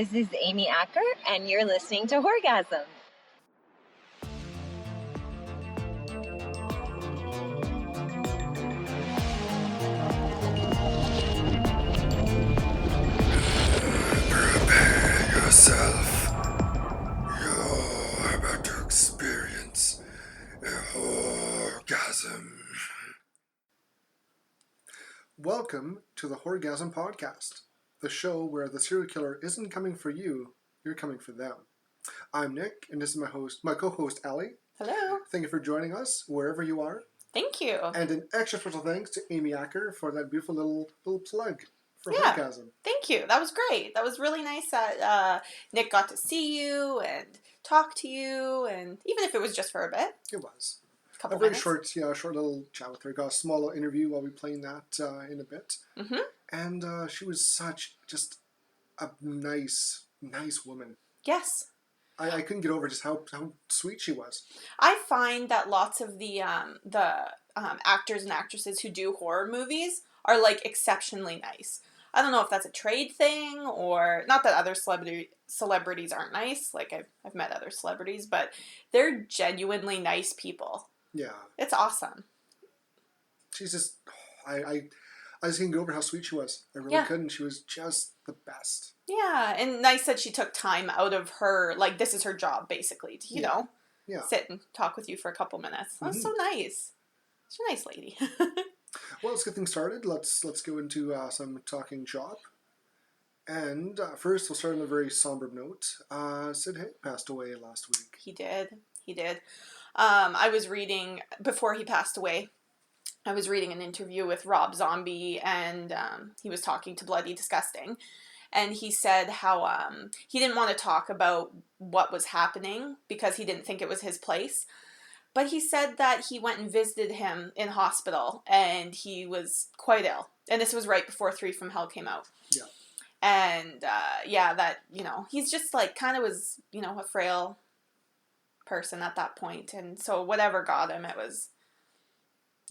This is Amy Acker, and you're listening to Horr-Gasm. Prepare yourself. You're about to experience a Horr-Gasm. Welcome to the Horr-Gasm podcast, the show where the serial killer isn't coming for you, you're coming for them. I'm Nick, and this is my co-host, Allie. Hello. Thank you for joining us, wherever you are. Thank you. And an extra special thanks to Amy Acker for that beautiful little plug for Horr-Gasm. Thank you. That was great. That was really nice that Nick got to see you and talk to you, and even if it was just for a bit. It was. A very minutes. short little chat with her. Got a small little interview while we playing that in a bit. Mm-hmm. And she was just a nice woman. Yes. I couldn't get over just how sweet she was. I find that lots of the actors and actresses who do horror movies are like exceptionally nice. I don't know if that's a trade thing or not that other celebrities aren't nice. Like I've met other celebrities, but they're genuinely nice people. Yeah. It's awesome. She's just I just couldn't get over how sweet she was. I really couldn't. She was just the best. Yeah, and nice that she took time out of her, like, this is her job, basically, to, you know, sit and talk with you for a couple minutes. That's so nice. She's a nice lady. Well, let's get things started. Let's go into some talking shop. And first, we'll start on a very somber note. Sid Haig passed away last week. He did. I was reading, before he passed away, I was reading an interview with Rob Zombie, and he was talking to Bloody Disgusting. And he said how he didn't want to talk about what was happening because he didn't think it was his place. But he said that he went and visited him in hospital and he was quite ill. And this was right before 3 from Hell came out. Yeah. And that, you know, he's just like kind of was, you know, a frail person at that point. And so whatever got him, it was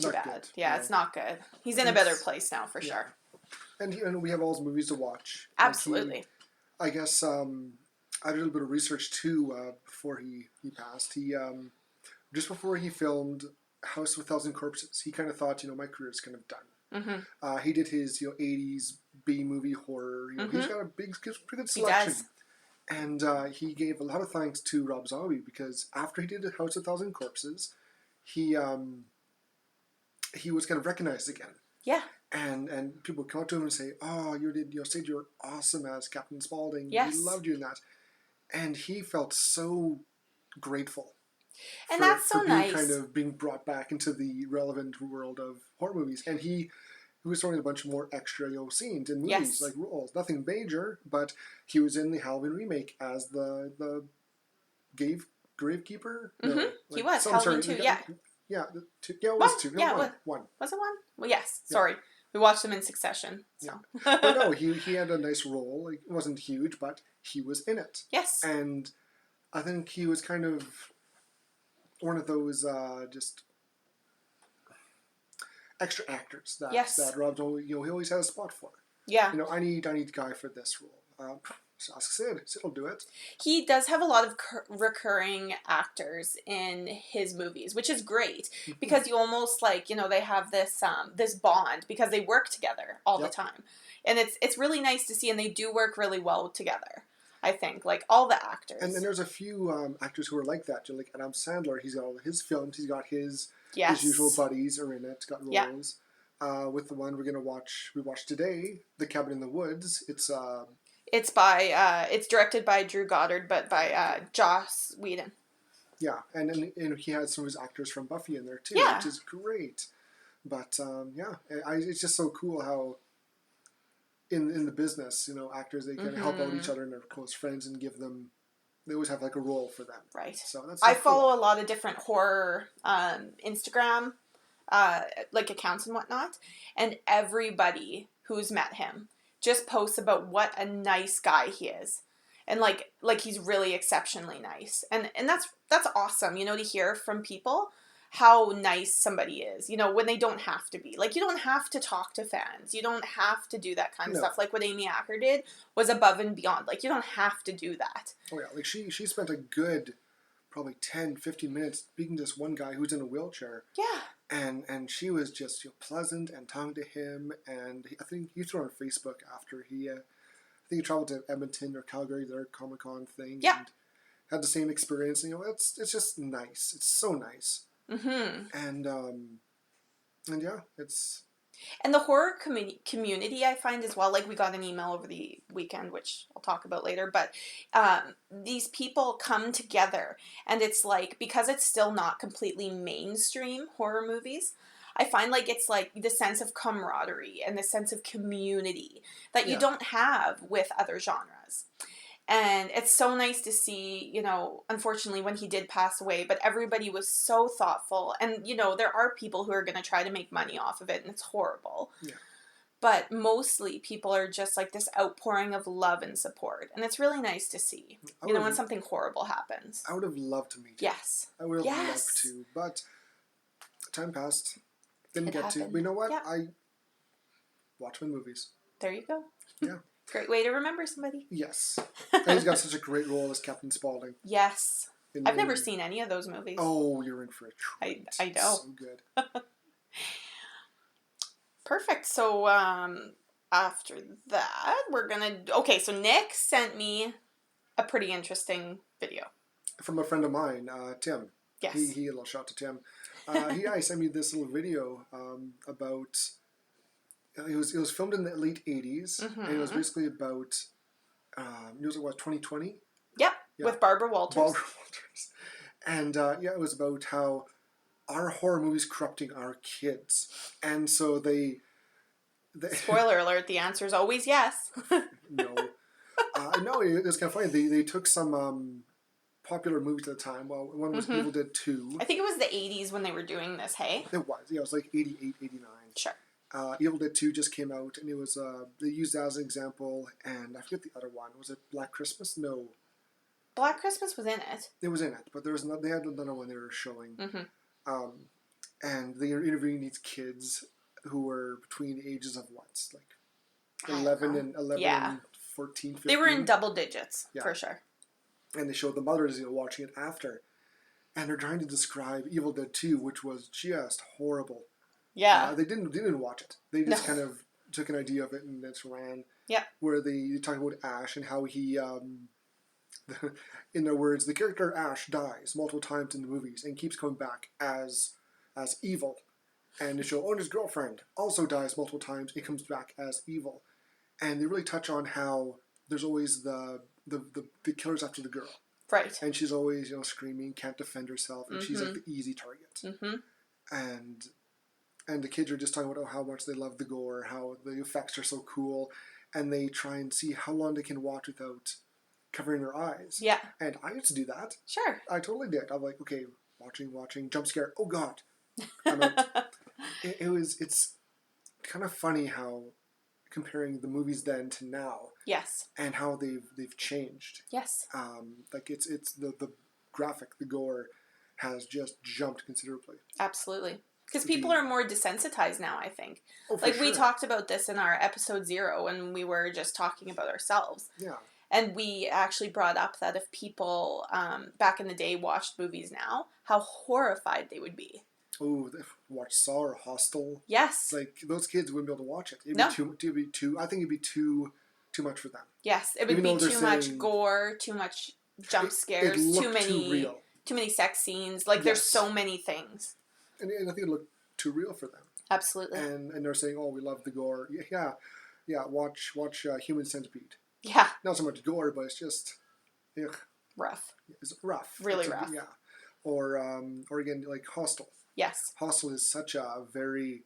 too not bad. Good. Yeah, it's not good. He's in a better place now for sure. And we have all his movies to watch. Absolutely. I guess I did a little bit of research too before he passed. He just before he filmed House of a Thousand Corpses, he kind of thought, you know, my career's kind of done. Mm-hmm. He did his 80s B movie horror. You know, he's got a pretty good selection. He does. And he gave a lot of thanks to Rob Zombie because after he did House of a Thousand Corpses, he was kind of recognized again. Yeah. And people would come up to him and say, "Oh, Sid, you're awesome as Captain Spaulding. Yes. We loved you in that." And he felt so grateful. And that's so nice. Kind of being brought back into the relevant world of horror movies. And he was throwing a bunch of more extra, scenes in movies, like roles. Nothing major, but he was in the Halloween remake as the gravekeeper. Mm-hmm. No, he was Halloween 2. Yeah. Yeah, it was 2. No, yeah, one. Was it 1? Well, yes. Sorry. We watched them in succession. So. Yeah. But no, he had a nice role. Like, it wasn't huge, but he was in it. Yes. And I think he was kind of one of those just extra actors that Rob's always, he always had a spot for. Yeah. I need a guy for this role. So ask Sid. Sid will do it. He does have a lot of recurring actors in his movies, which is great because you almost they have this this bond because they work together all the time, and it's really nice to see, and they do work really well together. I think all the actors. And then there's a few actors who are like that. Like Adam Sandler, he's got all his films. He's got his usual buddies are in it. Got roles. With the one we watched today, The Cabin in the Woods. It's directed by Drew Goddard, but by Joss Whedon. Yeah, and he had some of his actors from Buffy in there too, which is great. But it's just so cool how in the business, actors, they kind of help out each other and their close friends and they always have a role for them. Right. So that's I follow a lot of different horror Instagram accounts and whatnot, and everybody who's met him just posts about what a nice guy he is. And he's really exceptionally nice. And that's awesome, to hear from people how nice somebody is, you know, when they don't have to be. Like, you don't have to talk to fans. You don't have to do that kind of stuff. Like what Amy Acker did was above and beyond. Like, you don't have to do that. Oh, yeah. Like, she spent a good probably 10, 15 minutes speaking to this one guy who's in a wheelchair. Yeah. And she was just pleasant and talking to him. And I think he threw on Facebook after I think he traveled to Edmonton or Calgary, their Comic-Con thing. Yeah. And had the same experience. You know, it's just nice. It's so nice. Mm-hmm. And yeah, it's... And the horror community, I find as well, like we got an email over the weekend, which I'll talk about later, but these people come together, and it's like, because it's still not completely mainstream horror movies, I find like it's like the sense of camaraderie and the sense of community that you don't have with other genres. And it's so nice to see, you know, unfortunately when he did pass away, but everybody was so thoughtful. And, you know, there are people who are going to try to make money off of it, and it's horrible. Yeah. But mostly people are just like this outpouring of love and support. And it's really nice to see, you know, when something horrible happens. I would have loved to meet him. Yes. I would have loved to, but time passed. Didn't get to. But you know what? Yeah. I watch my movies. There you go. Yeah. Great way to remember somebody. Yes. And he's got such a great role as Captain Spaulding. Yes. I've never seen any of those movies. Oh, you're in for a treat. I know. So good. Perfect. So, after that, we're gonna... Okay, so Nick sent me a pretty interesting video. From a friend of mine, Tim. Yes. He a little shout to Tim. He sent me this little video about... It was filmed in the late 80s, and it was basically about, it was what, 2020? Yep, yeah. With Barbara Walters. And, it was about how our horror movies corrupting our kids. And so they Spoiler alert, the answer is always yes. No. No, it was kind of funny. They took some popular movies at the time. Well, one was Evil Dead 2. I think it was the 80s when they were doing this, hey? It was. Yeah, it was like 88, 89. Sure. Evil Dead 2 just came out, and it was, they used that as an example, and I forget the other one. Was it Black Christmas? No. Black Christmas was in it. It was in it, but they had another one they were showing. Mm-hmm. And they were interviewing these kids who were between the ages of what? Like 11 and 14, 15. They were in double digits, for sure. And they showed the mothers, watching it after. And they're trying to describe Evil Dead 2, which was just horrible. Yeah. They didn't watch it. They just kind of took an idea of it and just ran. Yeah. Where they talk about Ash and how he, in their words, the character Ash dies multiple times in the movies and keeps coming back as evil. And they show, his girlfriend also dies multiple times and comes back as evil. And they really touch on how there's always the killers after the girl. Right. And she's always, screaming, can't defend herself, and she's like the easy target. Mm-hmm. And the kids are just talking about how much they love the gore, how the effects are so cool, and they try and see how long they can watch without covering their eyes. Yeah. And I used to do that. Sure. I totally did. I'm like, okay, watching, jump scare, oh God. I'm like, it's kind of funny how comparing the movies then to now. Yes. And how they've changed. Yes. Like it's the graphic, the gore has just jumped considerably. Absolutely. Because people are more desensitized now, I think. Oh, for sure. We talked about this in our episode 0 when we were just talking about ourselves. Yeah. And we actually brought up that if people back in the day watched movies now, how horrified they would be. Oh, watch Saw or Hostel. Yes. Like, those kids wouldn't be able to watch it. No. I think it'd be too much for them. Yes, it would be too much gore, too much jump scares, too many sex scenes. Like, there's so many things. And I think it looked too real for them. Absolutely. And they're saying, oh, we love the gore. Yeah, watch Human Centipede. Yeah. Not so much gore, but it's just... Ugh. Rough. It's rough. Really rough. Yeah. Or again, like Hostel. Yes. Hostel is such a very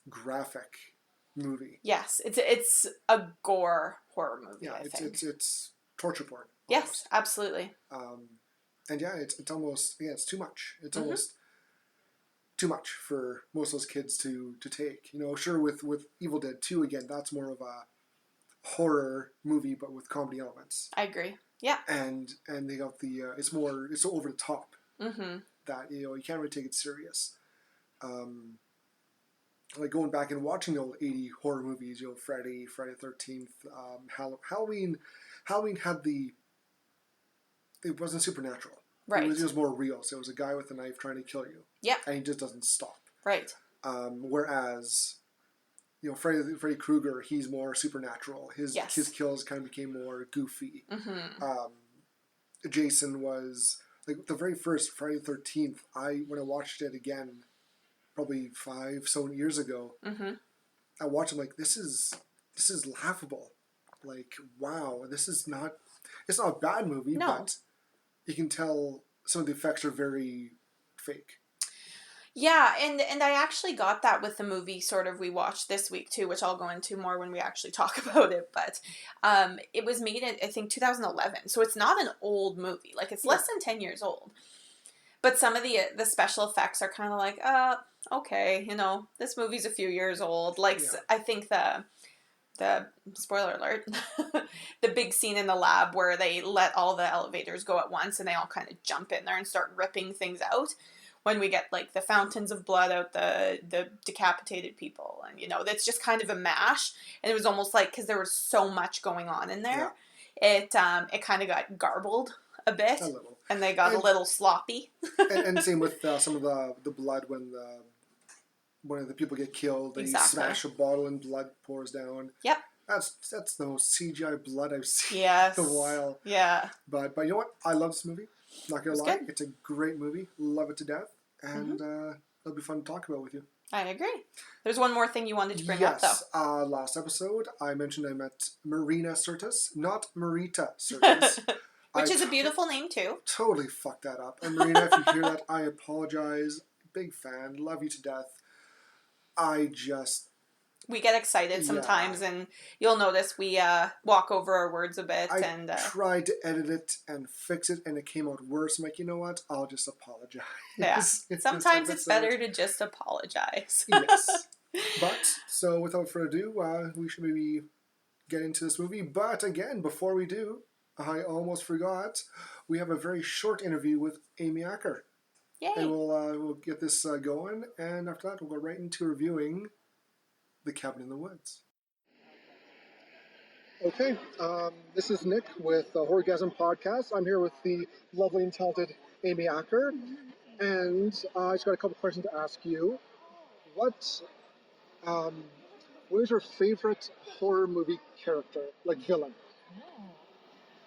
graphic movie. Yes, it's a gore horror movie. Yeah, I think. it's torture porn. Yes, almost. Absolutely. And it's almost it's too much. It's almost too much for most of those kids to take. Sure, with Evil Dead 2 again, that's more of a horror movie but with comedy elements. I agree. Yeah. And they got the it's so over the top. Mm-hmm. that, you can't really take it serious. Like going back and watching the old 80 horror movies, Friday the 13th, Halloween had it wasn't supernatural. Right. It was more real. So it was a guy with a knife trying to kill you. Yeah. And he just doesn't stop. Right. Whereas, Freddy Krueger, he's more supernatural. His kills kind of became more goofy. Mm-hmm. Jason was, like, the very first Friday the 13th, when I watched it again, probably 5 years ago, mm-hmm. I watched it like, this is laughable. Like, wow, it's not a bad movie, but you can tell some of the effects are very fake. Yeah, and I actually got that with the movie sort of we watched this week too, which I'll go into more when we actually talk about it. But it was made in, I think, 2011, so it's not an old movie. Like, it's less than 10 years old. But some of the special effects are kind of like, okay, this movie's a few years old. Like, I think the spoiler alert, the big scene in the lab where they let all the elevators go at once and they all kind of jump in there and start ripping things out. When we get, like, the fountains of blood out, the decapitated people, and, that's just kind of a mash. And it was almost like, because there was so much going on in there, it kind of got garbled a bit. A little. And they got a little sloppy. and same with some of the blood when the people get killed, they smash a bottle and blood pours down. Yep. That's the most CGI blood I've seen in a while. Yeah. But you know what? I love this movie. Not gonna lie. Good. It's a great movie. Love it to death. And it'll be fun to talk about with you. I agree. There's one more thing you wanted to bring up, though. Yes. Last episode, I mentioned I met Marina Sirtis, not Marita Sirtis. Which is a beautiful name, too. Totally fucked that up. And Marina, if you hear that, I apologize. Big fan. Love you to death. We get excited sometimes, and you'll notice we walk over our words a bit. I tried to edit it and fix it, and it came out worse. I'm like, you know what? I'll just apologize. Yeah. Sometimes it's better to just apologize. Yes. But, so without further ado, we should maybe get into this movie. But again, before we do, I almost forgot, we have a very short interview with Amy Acker. Yay. And we'll get this going, and after that, we'll go right into reviewing The Cabin in the Woods. Okay, this is Nick with the Horr-Gasm podcast. I'm here with the lovely and talented Amy Acker, and I just got a couple questions to ask you. What is your favorite horror movie character, like villain?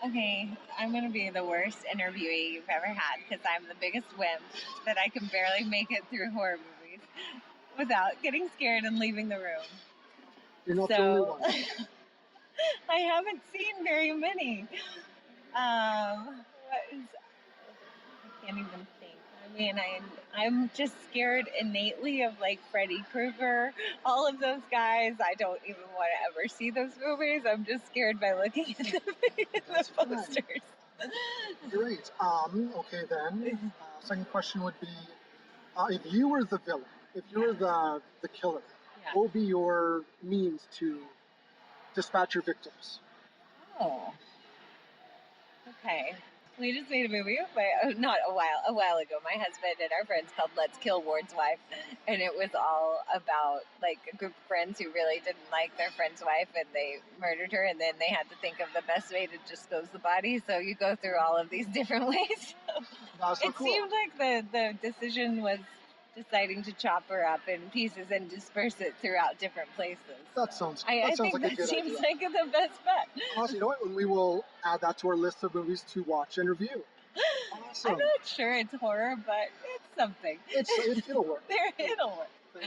Okay, I'm going to be the worst interviewee you've ever had because I'm the biggest wimp that I can barely make it through horror movies without getting scared and leaving the room. You're not the only one. I haven't seen very many. I can't even think. I mean, I'm just scared innately of, like, Freddy Krueger, all of those guys. I don't even want to ever see those movies. I'm just scared by looking at the posters. Great. Okay, then. Second question would be, if you were the villain, if you were the killer, what would be your means to dispatch your victims? Oh. Okay. We just made a movie, not a while ago. My husband and our friends called Let's Kill Ward's Wife, and it was all about, like, a group of friends who really didn't like their friend's wife, and they murdered her, and then they had to think of the best way to dispose the body. So you go through all of these different ways. It seemed like the decision was deciding to chop her up in pieces and disperse it throughout different places. That sounds I like think a that good seems idea. like the best bet. Awesome. You know what? We will add that to our list of movies to watch and review. Awesome. I'm not sure it's horror, but it's something. It'll work. It'll work.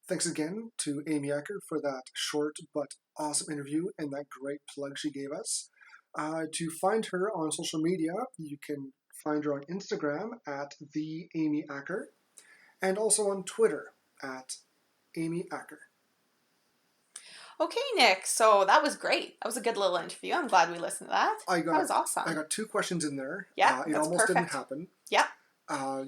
Thanks again to Amy Acker for that short but awesome interview and that great plug she gave us. To find her on social media, you can find her on Instagram at the Amy Acker, and also on Twitter at Amy Acker. Okay, Nick. So that was great. That was a good little interview. I'm glad we listened to that. That was awesome. I got 2 questions in there. Yeah, it that's almost perfect. didn't happen. Yeah. I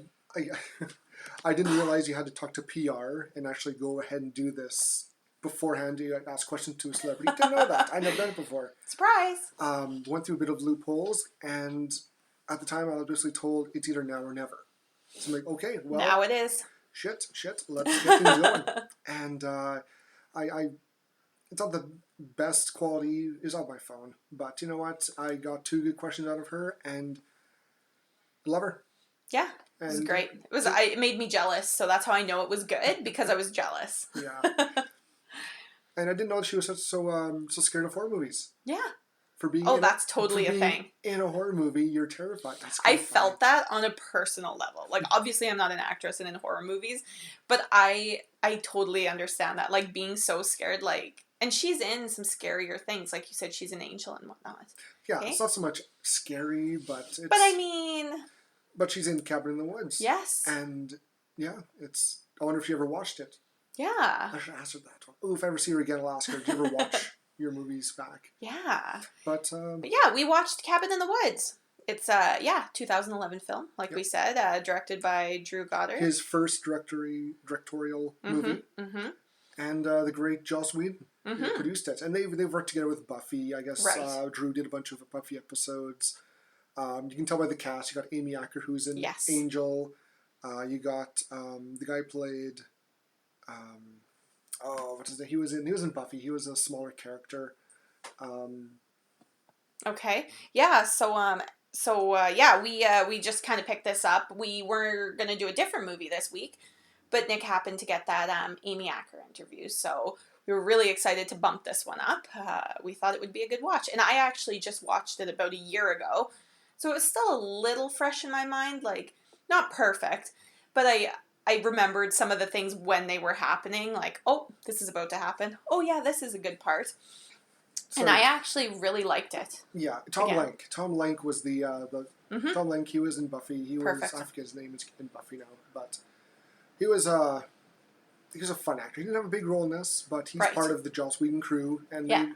didn't realize you had to talk to PR and actually go ahead and do this beforehand. You ask questions to a celebrity. Didn't know that. I never done it before. Surprise. Went through a bit of loopholes, and at the time I was basically told it's either now or never. So I'm like, okay, well, now it is. Shit, let's get things going. And I it's not the best quality is on my phone, but you know what? I got 2 good questions out of her, and love her. Yeah, it was great. It made me jealous, so that's how I know it was good, because I was jealous. Yeah. And I didn't know she was so scared of horror movies. Yeah. For being that's totally a thing. In a horror movie, you're terrified. I felt that on a personal level. Like, obviously I'm not an actress and in horror movies, but I totally understand that. Like, being so scared, like, and she's in some scarier things. Like you said, she's an angel and whatnot. Yeah, okay? It's not so much scary, but it's... But I mean... But she's in Cabin in the Woods. Yes. And, yeah, it's... I wonder if she ever watched it. Yeah. I should ask her that. Oh, if I ever see her again, I'll ask her, did you ever watch your movies back? Yeah. But yeah, we watched Cabin in the Woods. It's 2011 film, like we said, directed by Drew Goddard. His first directorial movie. Mm-hmm. And the great Joss Whedon produced it. And they've worked together with Buffy. I guess Drew did a bunch of Buffy episodes. You can tell by the cast. You got Amy Acker, who's in Angel. You got the guy who played... what's his name? He was in Buffy. He was a smaller character. Okay. Yeah. We just kind of picked this up. We were gonna do a different movie this week, but Nick happened to get that Amy Acker interview, so we were really excited to bump this one up. We thought it would be a good watch, and I actually just watched it about a year ago, so it was still a little fresh in my mind. Like, not perfect, but I remembered some of the things when they were happening, like, oh, this is about to happen. Oh, yeah, this is a good part. And I actually really liked it. Yeah, Tom Lenk. Tom Lenk was the Tom Lenk, he was in Buffy. He was, I forget his name, it's in Buffy now, but he was a fun actor. He didn't have a big role in this, but he's part of the Joss Whedon crew, and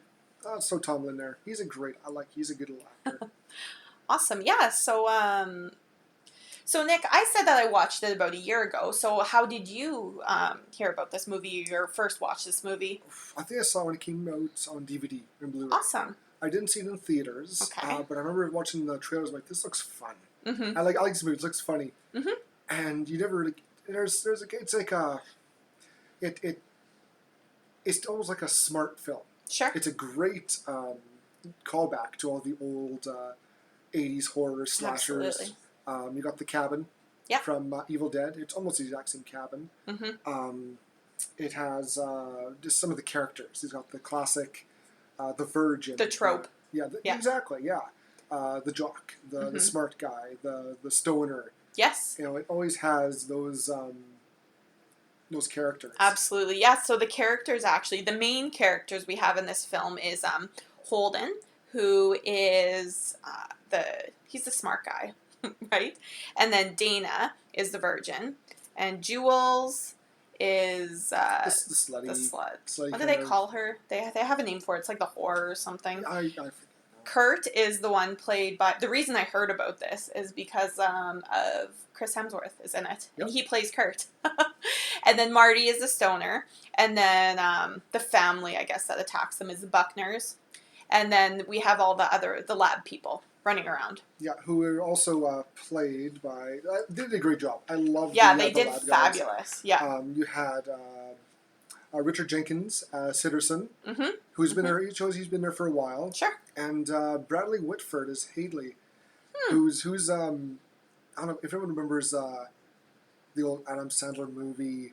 so Tomlin there. He's a good little actor. Awesome, yeah, So, Nick, I said that I watched it about a year ago. So, how did you hear about this movie, or first watch this movie? I think I saw it when it came out on DVD and Blu-ray. Awesome. I didn't see it in theaters, but I remember watching the trailers. Like, this looks fun. Mm-hmm. I like this movie. It looks funny. Mm-hmm. And you never really... It's like a... It's almost like a smart film. Sure. It's a great callback to all the old 80s horror slashers. Absolutely. You got the cabin from Evil Dead. It's almost the exact same cabin. Mm-hmm. It has just some of the characters. It's got the classic, the virgin. The trope. Exactly, yeah. The jock, the smart guy, the stoner. Yes. You know, it always has those characters. Absolutely, yeah. So the characters, actually, the main characters we have in this film is Holden, who is he's the smart guy. Right? And then Dana is the virgin. And Jules is the slut. What do they call her? They have a name for it. It's like the whore or something. I forget. Kurt is the one played by... The reason I heard about this is because of Chris Hemsworth is in it. Yep. And he plays Kurt. And then Marty is the stoner. And then the family, I guess, that attacks them is the Buckners. And then we have all the lab people running around. Yeah, who were also played by... they did a great job. I love they did fabulous. Yeah. You had Richard Jenkins, Sitterson, who's been there. He's been there for a while. Sure. And Bradley Whitford is Hadley, who's I don't know if everyone remembers the old Adam Sandler movie,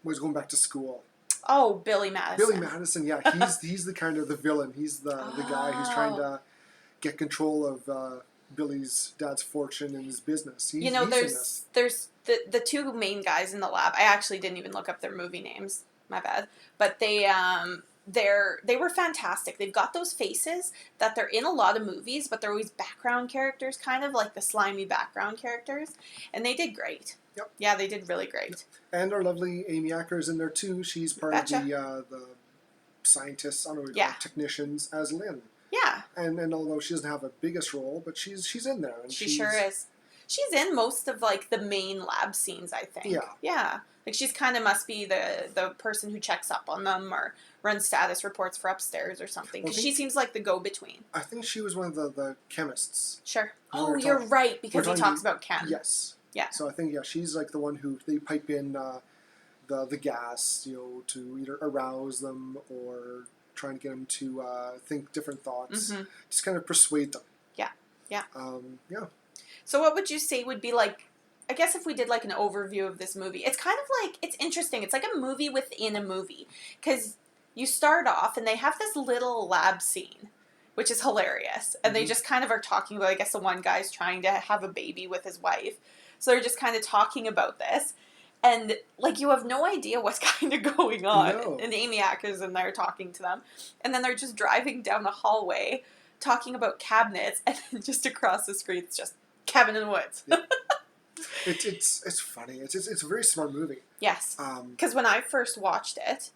was Going Back to School. Oh, Billy Madison. Billy Madison, yeah. He's the kind of the villain. He's the guy who's trying to get control of Billy's dad's fortune and his business. There's the two main guys in the lab. I actually didn't even look up their movie names. My bad. But they were fantastic. They've got those faces that they're in a lot of movies, but they're always background characters, kind of like the slimy background characters. And they did great. Yep. Yeah, they did really great. And our lovely Amy Acker is in there too. She's part of the scientists, technicians as Lynn. Yeah. And although she doesn't have a biggest role, but she's in there. And she sure is. She's in most of, like, the main lab scenes, I think. Yeah. Yeah. Like, she's kind of must be the person who checks up on them or runs status reports for upstairs or something. Because she seems like the go-between. I think she was one of the chemists. Sure. Oh, you're right, because he talks about chem. Yes. Yeah. So I think, yeah, she's like the one who, they pipe in the gas, you know, to either arouse them or trying to get them to think different thoughts. Mm-hmm. Just kind of persuade them. Yeah. Yeah. Yeah. So what would you say would be like, I guess if we did like an overview of this movie, it's kind of like, it's interesting. It's like a movie within a movie. Because you start off and they have this little lab scene, which is hilarious. And they just kind of are talking about, I guess the one guy's trying to have a baby with his wife. So they're just kind of talking about this. And, like, you have no idea what's kind of going on. No. And Amy Acker's in there talking to them. And then they're just driving down a hallway talking about cabinets. And then just across the screen, it's just cabin in the woods. Yeah. It's funny. It's a very smart movie. Yes. Because when I first watched it,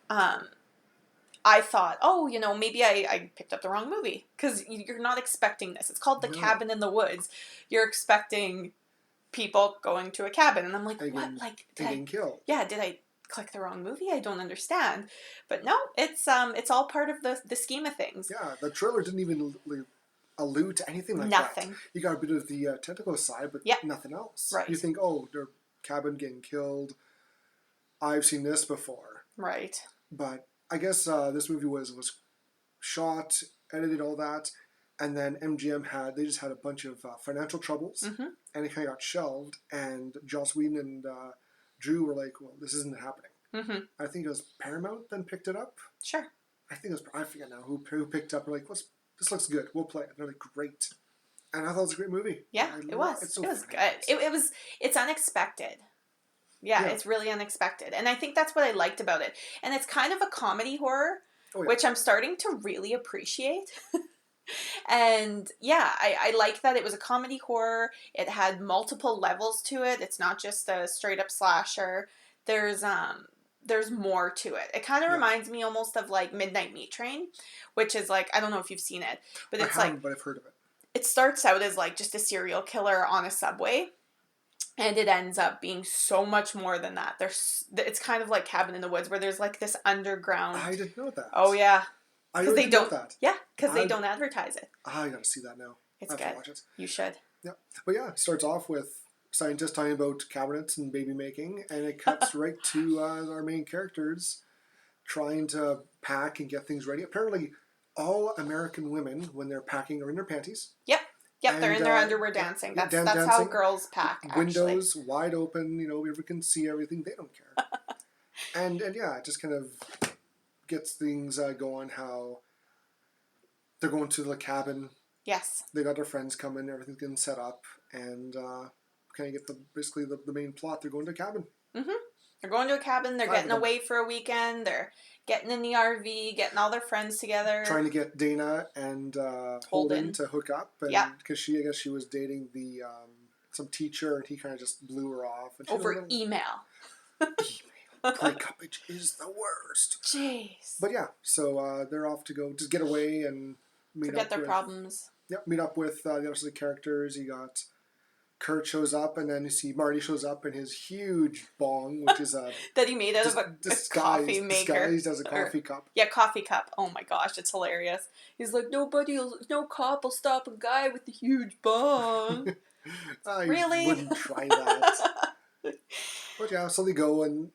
I thought, oh, you know, maybe I picked up the wrong movie. Because you're not expecting this. It's called The Cabin in the Woods. You're expecting people going to a cabin. And I'm like, what? Like, getting killed. Yeah, did I click the wrong movie? I don't understand. But no, it's all part of the scheme of things. Yeah, the trailer didn't even allude to anything like Nothing. that. You got a bit of the tentacle side, but nothing else. Right. You think, oh, their cabin getting killed. I've seen this before. Right. But I guess this movie was shot, edited, all that, and then MGM they just had a bunch of financial troubles, and it kind of got shelved. And Joss Whedon and Drew were like, "Well, this isn't happening." I think it was Paramount then picked it up. Sure. I think it was, I forget now who picked up. We're like, this looks good. We'll play it. And they're like, great. And I thought it was a great movie. Yeah, it was. It's so it was funny. good. It's unexpected. Yeah, it's really unexpected. And I think that's what I liked about it. And it's kind of a comedy horror, which I'm starting to really appreciate. And yeah, I like that it was a comedy horror. It had multiple levels to it. It's not just a straight up slasher. There's more to it. It kind of reminds me almost of like Midnight Meat Train, which is like, I don't know if you've seen it, but it's but I've heard of it. It starts out as like just a serial killer on a subway, and it ends up being so much more than that. It's kind of like Cabin in the Woods, where there's like this underground. I didn't know that. Oh yeah, because they don't. That. Yeah, because they don't advertise it. I gotta see that now. It's good. Watch it. You should. Yeah, but yeah, it starts off with scientists talking about cabinets and baby making, and it cuts right to our main characters trying to pack and get things ready. Apparently, all American women, when they're packing, are in their panties. Yep, they're in their underwear dancing. That's how girls pack, Windows wide open, you know, everyone can see everything. They don't care. and yeah, it just kind of gets things going, how they're going to the cabin. Yes. They got their friends coming, everything's getting set up, and kind of get basically the main plot. They're going to a cabin. Mm-hmm. They're going to a cabin. They're getting away for a weekend. They're getting in the RV, getting all their friends together. Trying to get Dana and Holden to hook up. Because I guess she was dating some teacher, and he kind of just blew her off. And over email. Play cuppage is the worst. Jeez. But yeah, so they're off to go just get away and forget their problems. Yep, meet up with the rest of the characters. You got Kurt shows up, and then you see Marty shows up in his huge bong, which is a that he made out of a coffee maker. Disguised as a coffee cup. Yeah, coffee cup. Oh my gosh, it's hilarious. He's like, no cop will stop a guy with a huge bong. I really wouldn't try that. But yeah, so they go and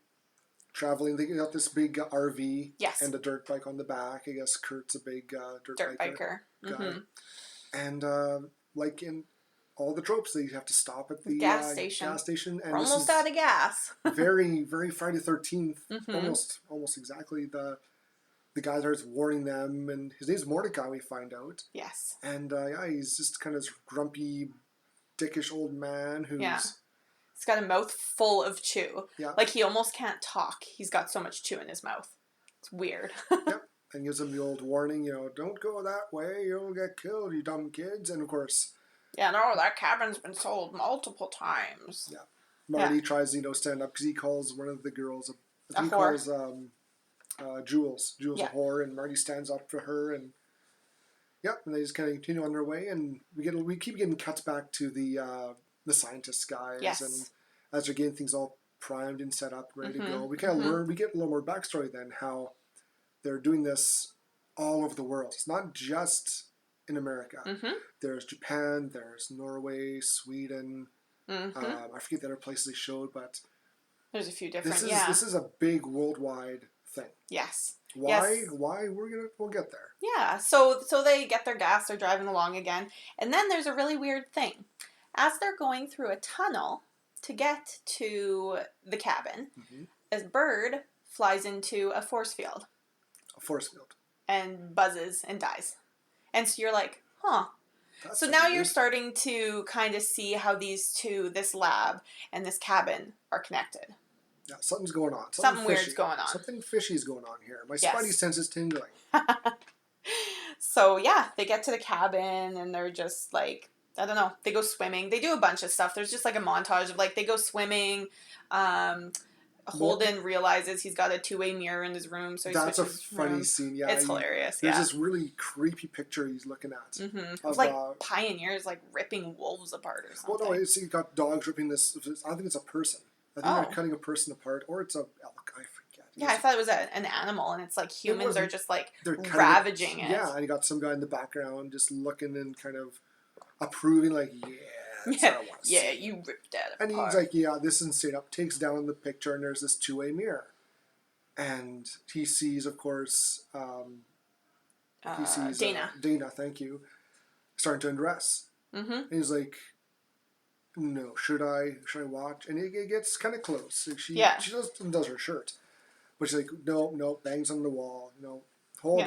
traveling. They got this big RV and a dirt bike on the back. I guess Kurt's a big dirt biker guy. Mm-hmm. And like in all the tropes, they have to stop at the gas station. And we're almost out of gas. very, very Friday 13th. Almost exactly. The guy starts warning them, and his name's Mordecai, we find out. Yes. And he's just kind of this grumpy, dickish old man who's... Yeah. He's got a mouth full of chew. Yeah. Like, he almost can't talk. He's got so much chew in his mouth. It's weird. Yep. And gives them the old warning, don't go that way, you'll get killed, you dumb kids. And of course... Yeah, no, that cabin's been sold multiple times. Yeah. Marty tries to, stand up because he calls one of the girls a whore. Calls Jules a whore, and Marty stands up for her, and and they just kind of continue on their way, and we keep getting cuts back to the the scientist guys, Yes. and as they're getting things all primed and set up, ready to Mm-hmm. go, we kind of Mm-hmm. learn. We get a little more backstory then how they're doing this all over the world. It's not just in America. Mm-hmm. There's Japan, there's Norway, Sweden. Mm-hmm. I forget the other places they showed, but There's a few different. this is a big worldwide thing. Yes. Why? Yes. Why? We'll get there. Yeah. So they get their gas. They're driving along again, and then there's a really weird thing. As they're going through a tunnel to get to the cabin, Mm-hmm. a bird flies into a force field. A force field. And buzzes and dies. And so you're like, huh. That's So now weird. you're starting to kind of see how these two, this lab and this cabin, are connected. Yeah, something's going on. Something weird's fishy. going on. Something fishy is going on here. My Yes. spidey sense is tingling. So yeah, they get to the cabin and they're just like, I don't know, they go swimming. They do a bunch of stuff. There's just like a montage of like, they go swimming. Holden realizes he's got a two-way mirror in his room, so he That's a switches funny rooms. scene. Yeah, It's hilarious. There's Yeah. this really creepy picture he's looking at. Mm-hmm. Of, It's like pioneers like ripping wolves apart or something. well, no, it's you got dogs ripping this. I think it's a person. I think they're cutting a person apart, or it's a elk. I forget. Yeah, I thought it was an animal, and it's like humans are just like they're cutting ravaging it. Yeah, and you got some guy in the background just looking and kind of approving, like, yeah, that's what I want to Yeah, see. you ripped that And apart. he's like, yeah, this is straight up. Takes down the picture, and there's this two-way mirror. And he sees, of course, Dana. Dana, thank you, starting to undress. Mm-hmm. And he's like, no, should I watch? And it gets kind of close. Like she does her shirt. But she's like, no, bangs on the wall. No, hold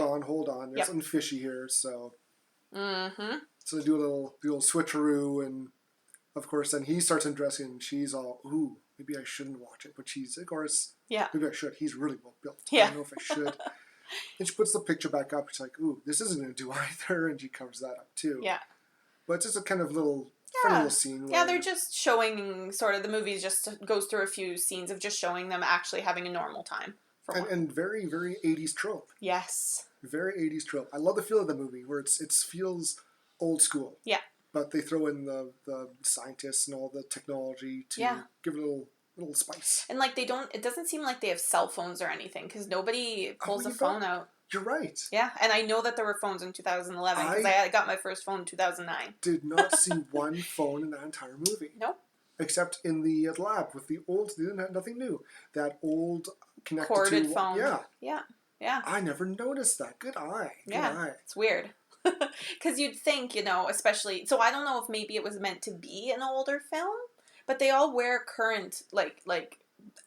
on. There's something fishy here. So, so they do a little switcheroo, and of course, then he starts undressing, and she's all, ooh, maybe I shouldn't watch it. But she's, of course, maybe I should. He's really well built. I don't know if I should. And she puts the picture back up. She's like, ooh, this isn't going to do either. And she covers that up too. Yeah. But it's just a kind of funny little scene. Yeah, they're just showing sort of, the movie just goes through a few scenes of just showing them actually having a normal time. And very, very 80s trope. Yes. Very 80s trope. I love the feel of the movie where it feels old school. Yeah. But they throw in the scientists and all the technology to give it a little spice. And like it doesn't seem like they have cell phones or anything, because nobody pulls a phone out. You're right. Yeah, and I know that there were phones in 2011 because I got my first phone in 2009. Did not see one phone in that entire movie. Nope. Except in the lab with the old, they didn't have nothing new. That old connected corded to phone. Yeah. Yeah. I never noticed that. Good eye. Good eye. It's weird. Because you'd think, especially, so I don't know if maybe it was meant to be an older film, but they all wear current, like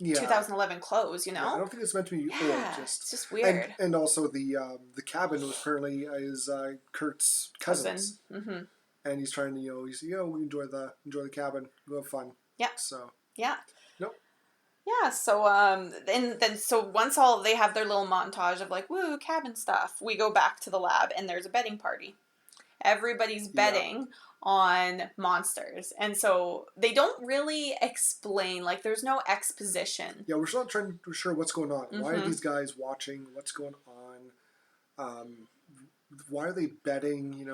2011 clothes, Yeah, I don't think it's meant to be old. It's just weird. And also the cabin apparently is Kurt's cousins. Mm-hmm. And he's trying to, we enjoy the cabin, go have fun. Yeah. So. Yeah. Nope. Yeah, so so once they have their little montage of like, woo, cabin stuff, we go back to the lab and there's a betting party. Everybody's betting on monsters. And so they don't really explain, like there's no exposition. Yeah, we're still not sure what's going on. Mm-hmm. Why are these guys watching? What's going on? Why are they betting?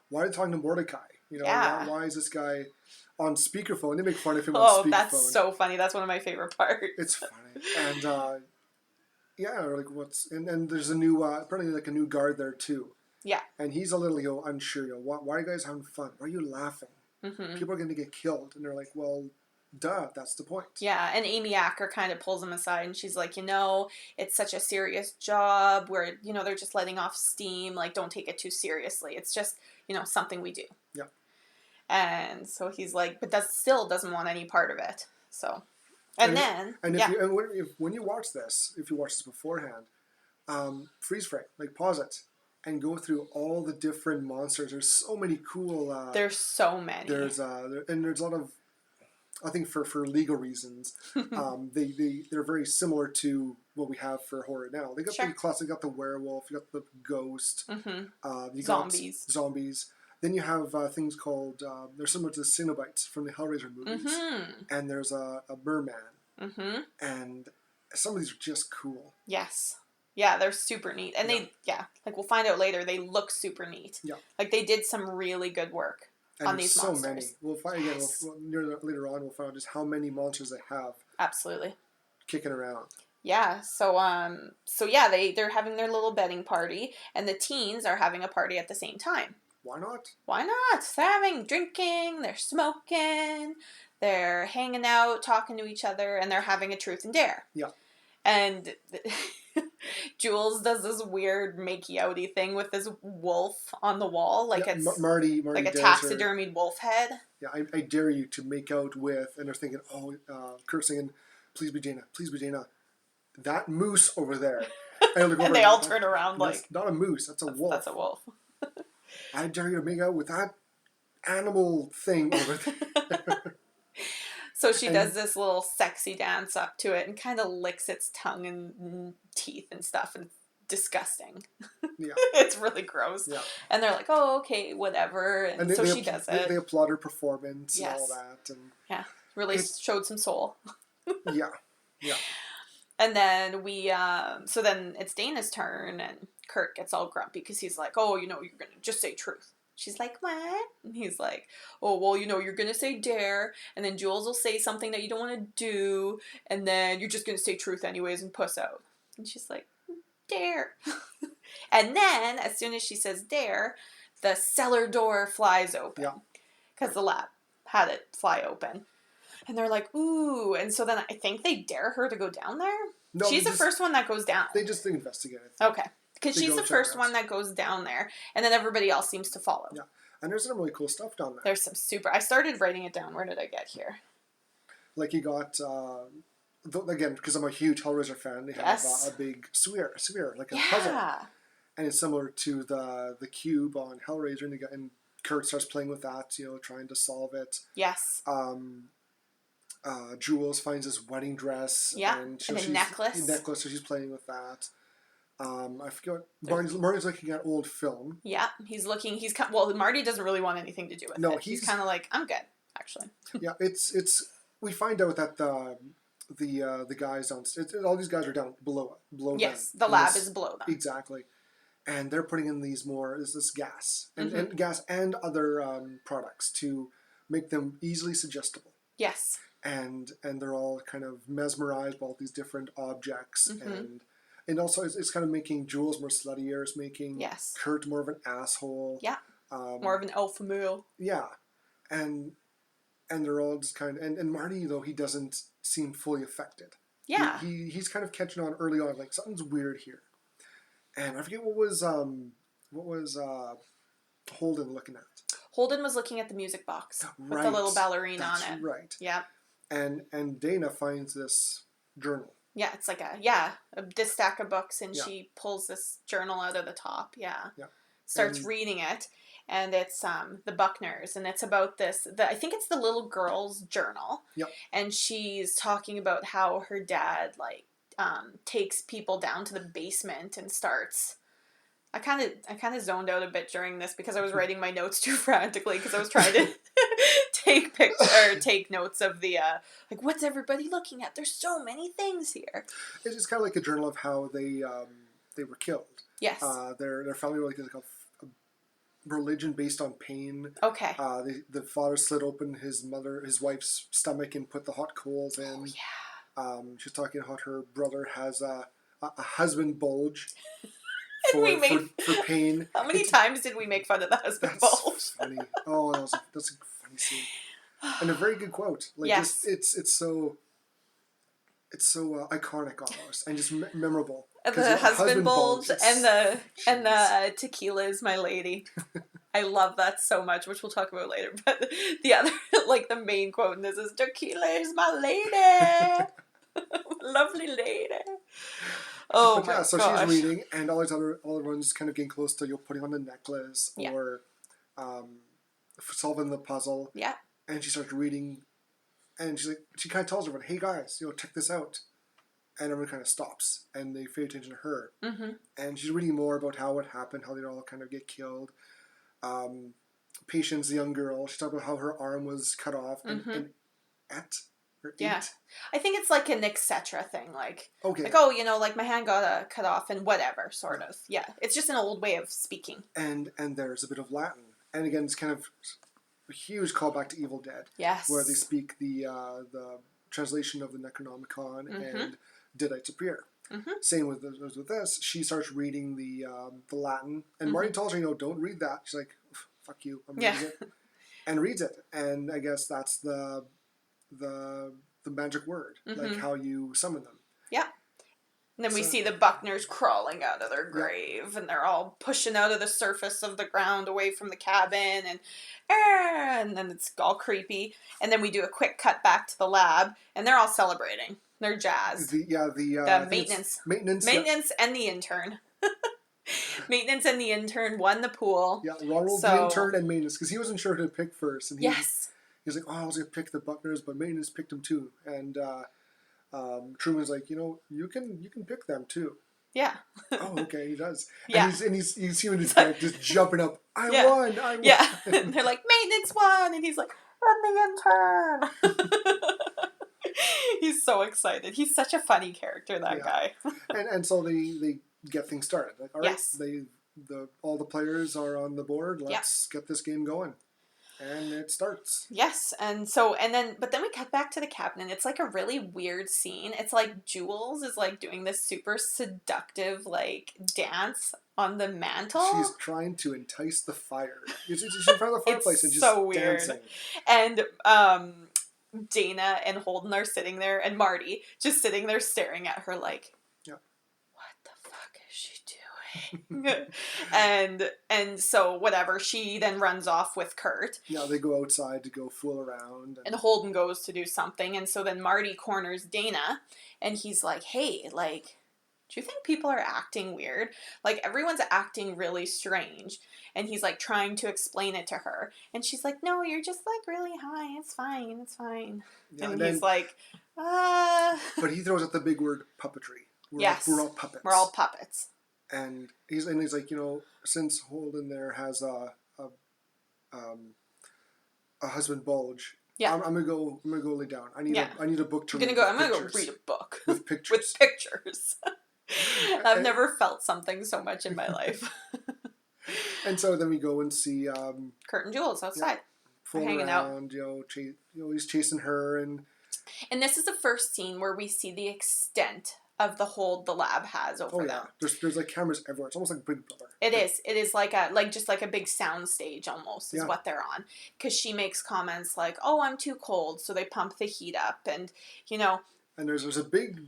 Why are they talking to Mordecai? Why is this guy on speakerphone? They make fun of him on speakerphone. Oh, that's so funny. That's one of my favorite parts. It's funny. And and there's a new apparently like a new guard there too. Yeah. And he's a little unsure. Why are you guys having fun? Why are you laughing? Mm-hmm. People are going to get killed, and they're like, well, duh, that's the point. Yeah, and Amy Acker kind of pulls him aside, and she's like, it's such a serious job where, they're just letting off steam. Like, don't take it too seriously. It's just, something we do. Yeah. And so he's like, but still doesn't want any part of it. So, when you watch this, if you watch this beforehand, freeze frame, like pause it, and go through all the different monsters. There's so many cool. There's so many. There's a lot of, I think for legal reasons, they're very similar to what we have for horror now. They got the classic, you got the werewolf, you got the ghost, you zombies. got zombies. Then you have things called, they're similar to the Cenobites from the Hellraiser movies. Mm-hmm. And there's a merman. Mm-hmm. And some of these are just cool. Yes. Yeah, they're super neat. And we'll find out later, they look super neat. Yeah. Like, they did some really good work. And on these so monsters. many. We'll find again. Yes. Later on, we'll find out just how many monsters they have. Absolutely. Kicking around. Yeah. So yeah, they're having their little betting party, and the teens are having a party at the same time. Why not? Why not? They're having drinking. They're smoking. They're hanging out, talking to each other, and they're having a truth and dare. Yeah. And Jules does this weird makey-outy thing with this wolf on the wall, like it's Marty like a dares her. taxidermied wolf head. Yeah, I dare you to make out with, and they're thinking, Kurt's singing, please be Dana, that moose over there. And they all turn around like, that's not a moose, that's a wolf. That's a wolf. I dare you to make out with that animal thing over there. So she does this little sexy dance up to it and kind of licks its tongue and teeth and stuff, and disgusting. Yeah. It's really gross. Yeah. And they're like, oh, okay, whatever. And so she does it. They applaud her performance Yes. and all that. And yeah. Really showed some soul. Yeah. Yeah. And then so then it's Dana's turn, and Kurt gets all grumpy because he's like, oh, you're going to just say truth. She's like, what? And he's like, oh, well, you're going to say dare, and then Jules will say something that you don't want to do, and then you're just going to say truth anyways and puss out. And she's like, dare. And then, as soon as she says dare, the cellar door flies open. Yeah. Because the lab had it fly open. And they're like, ooh. And so then I think they dare her to go down there. No, she's the first one that goes down. They just investigate it. Okay. Because she's the first one that goes down there. And then everybody else seems to follow. Yeah. And there's some really cool stuff down there. There's some I started writing it down. Where did I get here? Like you got, again, because I'm a huge Hellraiser fan, they have a big sphere, like a puzzle. And it's similar to the cube on Hellraiser. And Kurt starts playing with that, trying to solve it. Yes. Jules finds this wedding dress. Yeah, and a necklace. Necklace, so she's playing with that. I forget. Marty's looking at old film. Yeah, Marty doesn't really want anything to do with it. No, he's kind of like, I'm good, actually. Yeah, it's. We find out that the guys all these guys are down below them. Yes, the lab is below them. Exactly, and they're putting in this gas and gas and other products to make them easily suggestible. Yes. And they're all kind of mesmerized by all these different objects, and also it's kind of making Jules more sluttier. It's making Kurt more of an asshole. Yeah. More of an alpha male. Yeah, and they're all just kind of and Marty, though, he doesn't seem fully affected. Yeah. He's kind of catching on early on, like something's weird here, and I forget what was Holden looking at. Holden was looking at the music box with the little ballerina on it. Right. Yeah. And Dana finds this journal. Yeah, it's like this stack of books, and she pulls this journal out of the top. Yeah. Yeah. Starts reading it, and it's the Buckners, and it's about I think it's the little girl's journal. Yep. And she's talking about how her dad takes people down to the basement and starts. I kind of zoned out a bit during this because I was writing my notes too frantically because I was trying to take notes of the what's everybody looking at? There's so many things here. It's just kind of like a journal of how they were killed. Yes. Their family were like a religion based on pain. Okay. The father slit open his wife's stomach and put the hot coals in. Oh yeah. She's talking about her brother has a husband bulge. For pain. How many times did we make fun of the husband bulge? That's funny. Oh, that's a funny scene. And a very good quote. Like yes. It's so iconic almost and just memorable. The husband bulge and the tequila is my lady. I love that so much, which we'll talk about later. But the other, the main quote in this is tequila is my lady, lovely lady. Oh my so gosh. she's reading, and all everyone's kind of getting close to putting on the necklace or solving the puzzle. Yeah. And she starts reading, and she kind of tells everyone, "Hey guys, check this out." And everyone kind of stops, and they pay attention to her. Mm-hmm. And she's reading more about how it happened, how they all kind of get killed. Patience, the young girl, she's talking about how her arm was cut off, and yeah, I think it's like an etc. thing, okay, my hand got cut off and whatever, sort of. Yeah, it's just an old way of speaking. And there's a bit of Latin, and again, it's kind of huge callback to Evil Dead. Yes. Where they speak the translation of the Necronomicon and Deadites appear. Same with this. She starts reading the Latin, and Marty tells her, don't read that. She's like, fuck you, I'm reading it. And reads it. And I guess that's the magic word, like how you summon them. Yeah. And then we see the Buckners crawling out of their grave, and they're all pushing out of the surface of the ground away from the cabin, and then it's all creepy. And then we do a quick cut back to the lab, and they're all celebrating. They're jazzed. The maintenance and the intern. Maintenance and the intern won the pool. Yeah, Ronald, the intern, and maintenance, because he wasn't sure who to pick first. And he was like, I was going to pick the Buckners, but maintenance picked him too. And Truman's like, you can pick them too. Yeah. Oh, okay, he does. Yeah. And you see him just jumping up. I won. Yeah. And they're like, maintenance won. And he's like, I'm the intern. He's so excited. He's such a funny character, that guy. and so they get things started. Like, all right, all the players are on the board. Let's get this game going. And it starts. Yes, but then we cut back to the cabin, and it's like a really weird scene. It's like Jules is like doing this super seductive like dance on the mantle. She's trying to entice the fire. She's in front of the fireplace and just so weird. dancing. And Dana and Holden are sitting there, and Marty just sitting there staring at her like, what the fuck is she doing? and so whatever, she then runs off with Kurt. Yeah, they go outside to go fool around. And Holden goes to do something, and so then Marty corners Dana, and he's like, hey, like, do you think people are acting weird? Like, everyone's acting really strange. And he's, like, trying to explain it to her. And she's like, no, you're just, like, really high. It's fine. It's fine. Yeah, and he's like, But he throws out the big word puppetry. We're all puppets. We're all puppets. And he's like, since Holden there has a husband bulge, I'm gonna go lay down. I need a book to read. I'm gonna go read a book with pictures. With pictures. I've never felt something so much in my life. And so then we go and see Kurt and Jules outside. They're hanging out. He's chasing her, and this is the first scene where we see the extent of the hold the lab has over them. There's like cameras everywhere. It's almost like Big Brother. It is like just like a big sound stage almost is what they're on. Because she makes comments like, "Oh, I'm too cold," so they pump the heat up, and And there's a big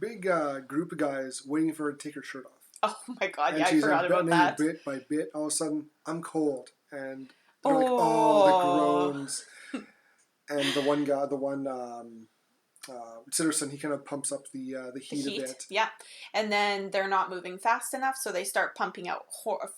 group of guys waiting for her to take her shirt off. Oh my god! And I forgot about that. Bit by bit, all of a sudden, I'm cold, and they're like, the groans. And the one Citizen, he kind of pumps up the heat a bit. Yeah. And then they're not moving fast enough, so they start pumping out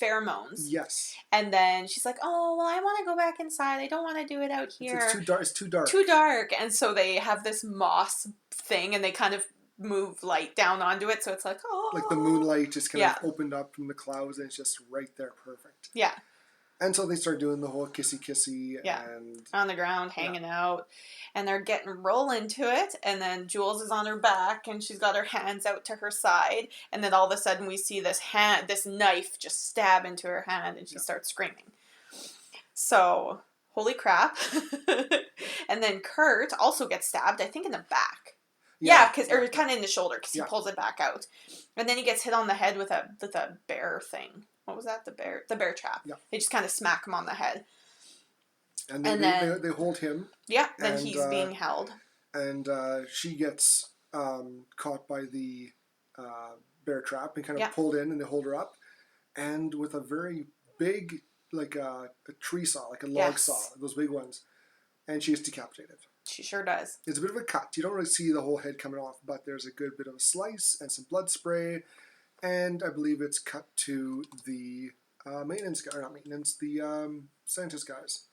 pheromones. Yes. And then she's like, oh, well, I want to go back inside. I don't want to do it out here. It's too dark. It's too dark. Too dark. And so they have this moss thing, and they kind of move light down onto it, so it's like, oh. Like the moonlight just kind of opened up from the clouds, and it's just right there, perfect. Yeah. And so they start doing the whole kissy and on the ground, hanging out, and they're getting rolling to it. And then Jules is on her back, and she's got her hands out to her side. And then all of a sudden, we see this knife just stab into her hand, and she starts screaming. So, holy crap! And then Kurt also gets stabbed, I think, in the back. Or kind of in the shoulder, because he pulls it back out, and then he gets hit on the head with a bear thing. What was that? The bear trap. Yeah. They just kind of smack him on the head. And then they hold him. Yeah, then he's being held. And she gets caught by the bear trap and kind of pulled in, and they hold her up. And with a very big, like a tree saw, like a log saw, those big ones. And she is decapitated. She sure does. It's a bit of a cut. You don't really see the whole head coming off, but there's a good bit of a slice and some blood spray. And I believe it's cut to the the scientist guys.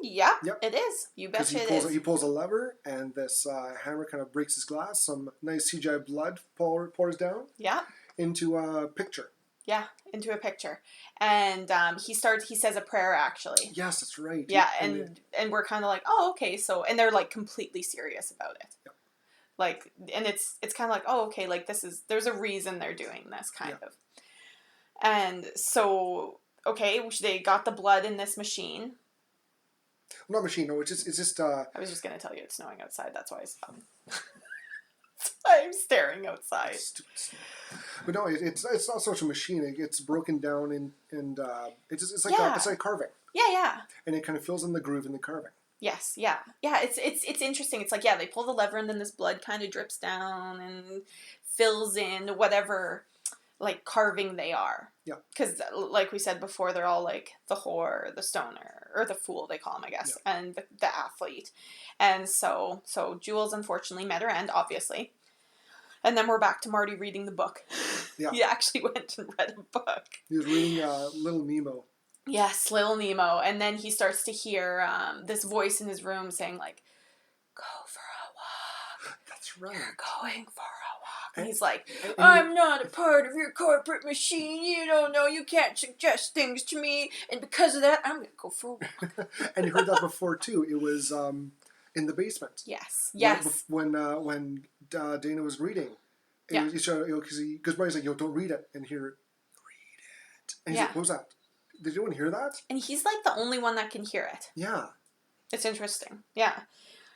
Yeah, it is. You betcha it is. He pulls a lever, and this hammer kind of breaks his glass. Some nice CGI blood pours down. Yeah. Into a picture. Yeah, into a picture. And he says a prayer, actually. Yes, that's right. Yeah, and we're kind of like, oh, okay, so, and they're like completely serious about it. Yep. Like, and it's kind of like, oh, okay, like there's a reason they're doing this, kind of. And so, okay, they got the blood in this machine. Not machine. No, it's just. I was just gonna tell you it's snowing outside. That's why I stopped. I'm staring outside. But no, it's not so much a machine. It's broken down and it's like carving. Yeah. And it kind of fills in the groove in the carving. Yes, yeah. It's interesting. It's like, they pull the lever and then this blood kind of drips down and fills in whatever like carving they are. Yeah. Because like we said before, they're all like the whore, the stoner, or the fool they call him, I guess, and the athlete. And so Jules unfortunately met her end, obviously. And then we're back to Marty reading the book. Yeah. He actually went and read a book. He was reading Little Nemo. Yes, Little Nemo. And then he starts to hear this voice in his room saying, like, go for a walk. That's right. You're going for a walk. And he's like, I'm not a part of your corporate machine. You don't know. You can't suggest things to me. And because of that, I'm going to go for a walk. And you heard that before, too. It was in the basement. Yes. When Dana was reading. And because Marty's like, don't read it. And hear it. Read it. And he's like, what was that? Did anyone hear that? And he's like the only one that can hear it. Yeah. It's interesting. Yeah.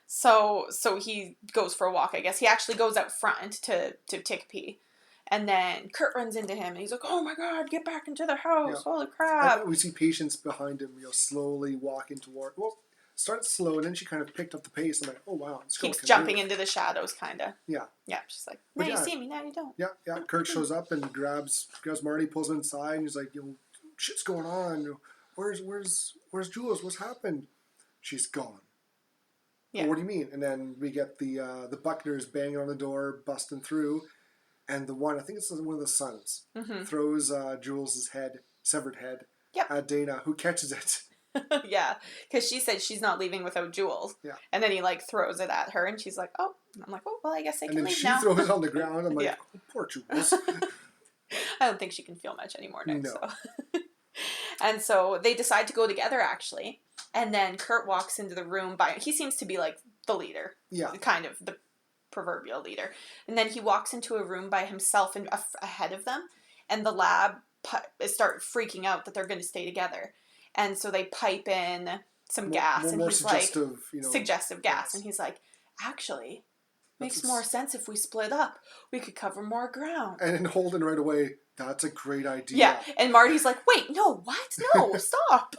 So he goes for a walk, I guess. He actually goes out front to take a pee. And then Kurt runs into him and he's like, oh my God, get back into the house. Yeah. Holy crap. And we see Patience behind him, slowly walking toward. Well, started slow and then she kind of picked up the pace. I'm like, oh wow. Keeps jumping into the shadows, kind of. Yeah. Yeah. She's like, now you see me, now you don't. Yeah. Kurt shows up and grabs Marty, pulls him inside, and he's like, shit's going on. Where's Jules? What's happened? She's gone. Yeah. Well, what do you mean? And then we get the Buckners banging on the door, busting through, and I think it's one of the sons, throws Jules' severed head at Dana, who catches it. Yeah, because she said she's not leaving without Jules. Yeah. And then he throws it at her, and she's like, oh. And I'm like, oh, well, I guess I can leave now. And then she throws it on the ground. I'm like, oh, poor Jules. I don't think she can feel much anymore now. No. So. And so they decide to go together, actually. And then Kurt walks into the room he seems to be like the leader. Yeah. Kind of the proverbial leader. And then he walks into a room by himself and ahead of them. And the lab start freaking out that they're going to stay together. And so they pipe in some gas. And he's like, suggestive gas. And he's like, actually, makes more sense if we split up. We could cover more ground. And then Holden right away, that's a great idea. Yeah, and Marty's like, wait, no, what? No, stop.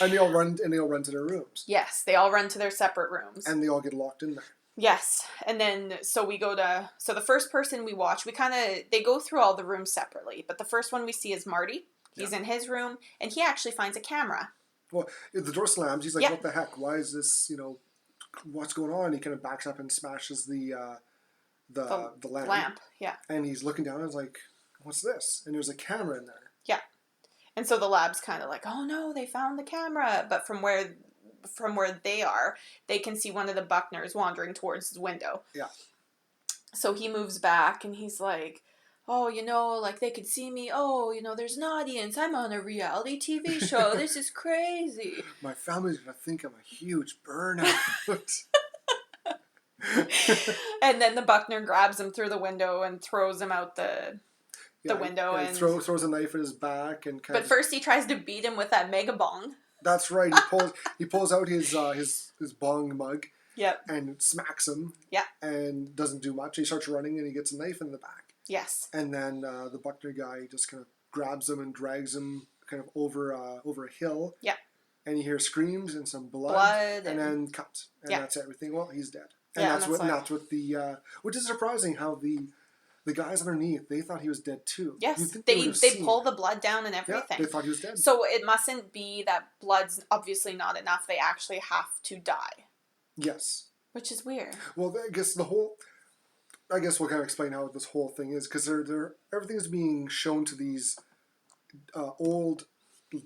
And they all run to their rooms. Yes, they all run to their separate rooms. And they all get locked in there. Yes, and then so the first person we watch, they go through all the rooms separately, but the first one we see is Marty. He's in his room, and he actually finds a camera. Well, the door slams. He's like, what the heck? Why is this, what's going on? He kind of backs up and smashes the lamp. Yeah. And he's looking down and he's like, what's this? And there's a camera in there. Yeah. And so the lab's kind of like, oh no, they found the camera. But from where they are, they can see one of the Buckners wandering towards his window. Yeah. So he moves back and he's like, oh, like they could see me. Oh, there's an audience. I'm on a reality TV show. This is crazy. My family's going to think I'm a huge burnout. And then the Buckner grabs him through the window and throws him out the window. And throws a knife in his back. But first he tries to beat him with that mega bong. That's right. He pulls out his bong mug. Yep. And smacks him. Yeah. And doesn't do much. He starts running and he gets a knife in the back. Yes. And then the Buckner guy just kind of grabs him and drags him kind of over a hill. Yeah. And you hear screams and some blood and then cut. And that's everything. Well, he's dead. And that's what the which is surprising how the guys underneath, they thought he was dead too. Yes. They pull the blood down and everything. Yeah, they thought he was dead. So it mustn't be that blood's obviously not enough. They actually have to die. Yes. Which is weird. Well, I guess we'll kind of explain how this whole thing is, because everything's being shown to these old,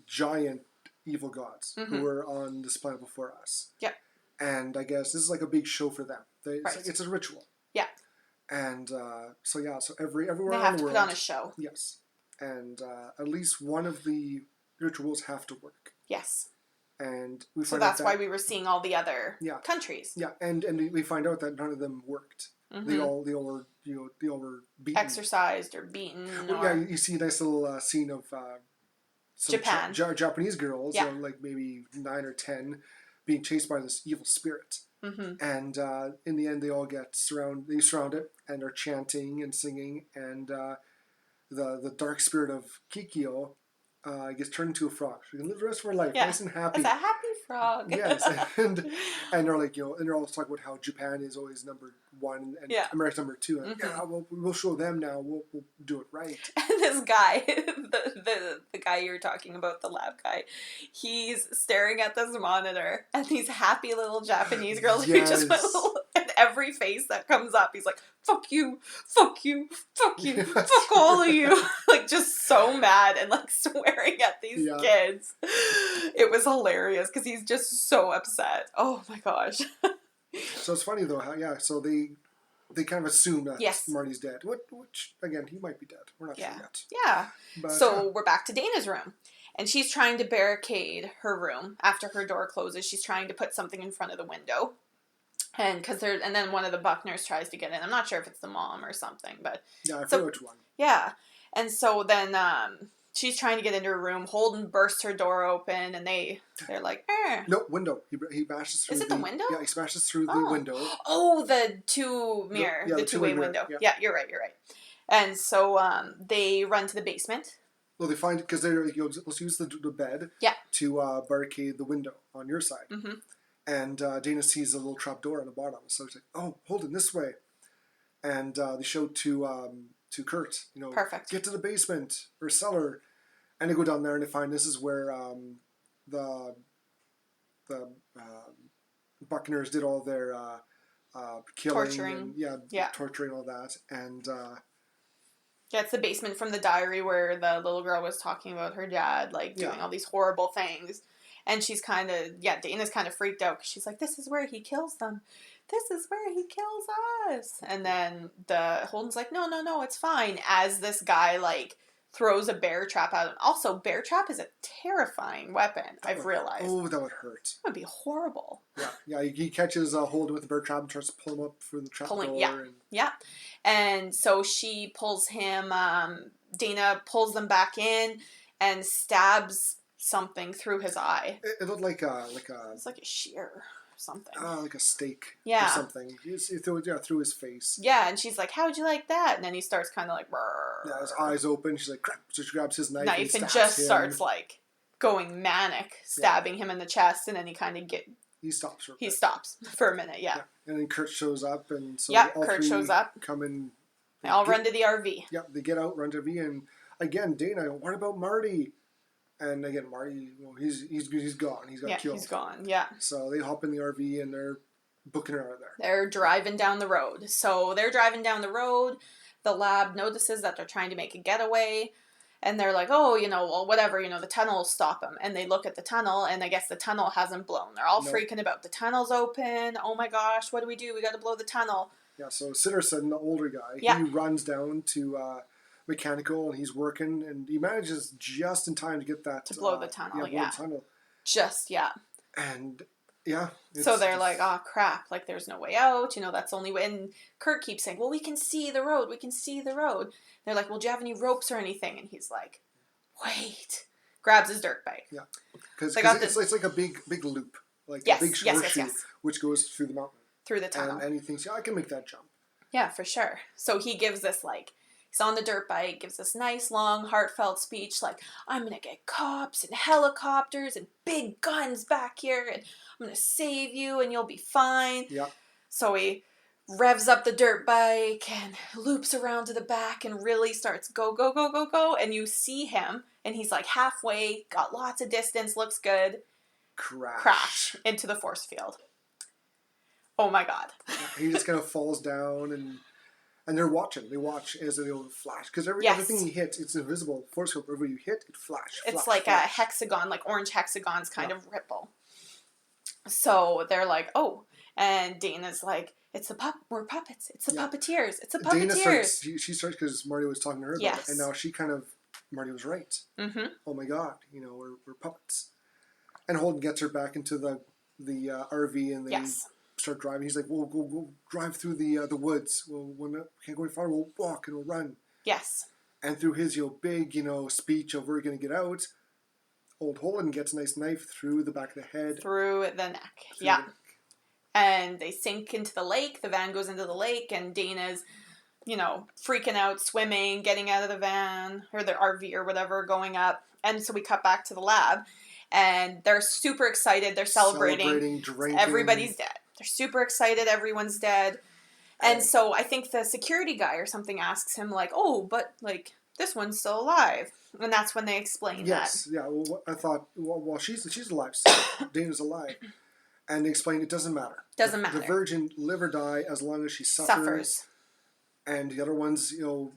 giant evil gods who were on this planet before us. Yep. And I guess this is like a big show for them. It's a ritual. Yeah. And so everywhere they around the world, have to put on a show. Yes. And at least one of the rituals have to work. Yes. And so that's why we were seeing all the other countries. Yeah, and we find out that none of them worked. Mm-hmm. They all were beaten. Exercised or beaten. Well, yeah, you see a nice little scene of some Japan. Japanese girls, like maybe 9 or 10. being chased by this evil spirit. And in the end, they all surround it and are chanting and singing, and the dark spirit of Kikyo gets turned into a frog. She can live the rest of her life nice and happy. It's a happy frog. Yes, and they're like, and they're all talking about how Japan is always number one and America's number two. And we'll show them now. We'll do it right. And this guy, the guy you were talking about, the lab guy, he's staring at this monitor, and these happy little Japanese girls who just went and every face that comes up, he's like, fuck you, fuck you, fuck you, fuck all of you. Like, just so mad and like swearing at these kids. It was hilarious because he's just so upset. Oh my gosh. So it's funny though, so they kind of assume that Marty's dead. Which again, he might be dead. We're not sure yet. Yeah. But, so we're back to Dana's room. And she's trying to barricade her room after her door closes. She's trying to put something in front of the window. And then one of the Buckners tries to get in. I'm not sure if it's the mom or something, but I forget which one. Yeah. And so then she's trying to get into her room. Holden bursts her door open, and they're like, eh. No, window. He bashes through. Is it the window? Yeah, he smashes through the window. Oh, the the two-way window. Yeah, you're right. And so they run to the basement. Well, they find, because they're like, let's use the bed to barricade the window on your side. Mm-hmm. And Dana sees a little trap door on the bottom. So he's like, oh, Holden, this way. And they show to Kurt, perfect. Get to the basement or cellar. And they go down there and they find this is where the Buckners did all their killing. Torturing. And, torturing all that. And... it's the basement from the diary where the little girl was talking about her dad, like, doing all these horrible things. And she's kind of, Dana's kind of freaked out because she's like, this is where he kills them. This is where he kills us. And then Holden's like, no, it's fine. As this guy, like, throws a bear trap at him. Also, bear trap is a terrifying weapon, I've realized. Oh, that would hurt. It would be horrible. Yeah, he catches Holden with the bear trap and tries to pull him up through the trap door. And so she pulls him, Dana pulls them back in and stabs something through his eye. It looked like it's like a shear or something. Like a stake or something. He threw it through his face. Yeah, and she's like, how'd you like that? And then he starts kind of like, brrr. Yeah, his eyes open. She's like, crap. So she grabs his knife and just starts like going manic, stabbing him in the chest, and then he kind of he stops for a He stops for a minute, yeah. And then Kurt shows up, and so all Kurt three shows up. come in. They all run to the RV. Yeah, they get out, run to the RV, and again, Dana, what about Marty? And again, Marty, he's gone. He's got killed. He's gone, yeah. So they hop in the RV, and they're booking her out of there. They're driving down the road. So they're driving down the road. The lab notices that they're trying to make a getaway. And they're like, oh, well, whatever, the tunnel will stop them. And they look at the tunnel, and I guess the tunnel hasn't blown. They're all freaking about, the tunnel's open. Oh my gosh, what do? We got to blow the tunnel. Yeah, so Sitterson, the older guy, he runs down to mechanical, and he's working, and he manages just in time to get that... To blow the tunnel, blow the tunnel. Just, And, so they're like, oh, crap, like, there's no way out, that's the only way. And Kurt keeps saying, well, we can see the road. They're like, well, do you have any ropes or anything? And he's like, wait. Grabs his dirt bike. Yeah. Because it's like a big loop. Like a big horseshoe, which goes through the mountain. Through the tunnel. And he thinks, I can make that jump. Yeah, for sure. So he gives this, he's on the dirt bike, gives this nice, long, heartfelt speech, like, I'm going to get cops and helicopters and big guns back here, and I'm going to save you, and you'll be fine. Yeah. So he revs up the dirt bike and loops around to the back and really starts go, go, go, go, go, and you see him, and he's, halfway, got lots of distance, looks good. Crash into the force field. Oh, my God. He just kind of falls down, and they're watching. They watch as they flash. Because everything he hits, it's invisible. Force field, wherever you hit, it flashes. It's like a hexagon, like orange hexagons kind of ripple. So they're like, oh. And Dana's like, we're puppets. It's the puppeteers. It's the puppeteers. She starts, because Marty was talking to her about it. And now she Marty was right. Mm-hmm. Oh my God, we're puppets. And Holden gets her back into the RV, and they start driving. He's like, we'll go drive through the woods. We can't go any far. We'll walk and we'll run. Yes. And through his big speech of we're going to get out, old hole and gets a nice knife through the back of the head. Through the neck. Through Yeah. the neck. And they sink into the lake. The van goes into the lake, and Dana's, freaking out, swimming, getting out of the van, or the RV or whatever, going up. And so we cut back to the lab, and they're super excited. They're celebrating. Drinking. Everybody's dead. They're super excited. Everyone's dead. And so I think the security guy or something asks him, like, oh, but, like, this one's still alive. And that's when they explain that. Yes, yeah. Well, I thought, well, she's alive. So Dana's alive. And they explain it doesn't matter. Doesn't matter. The virgin live or die as long as she suffers. And the other ones,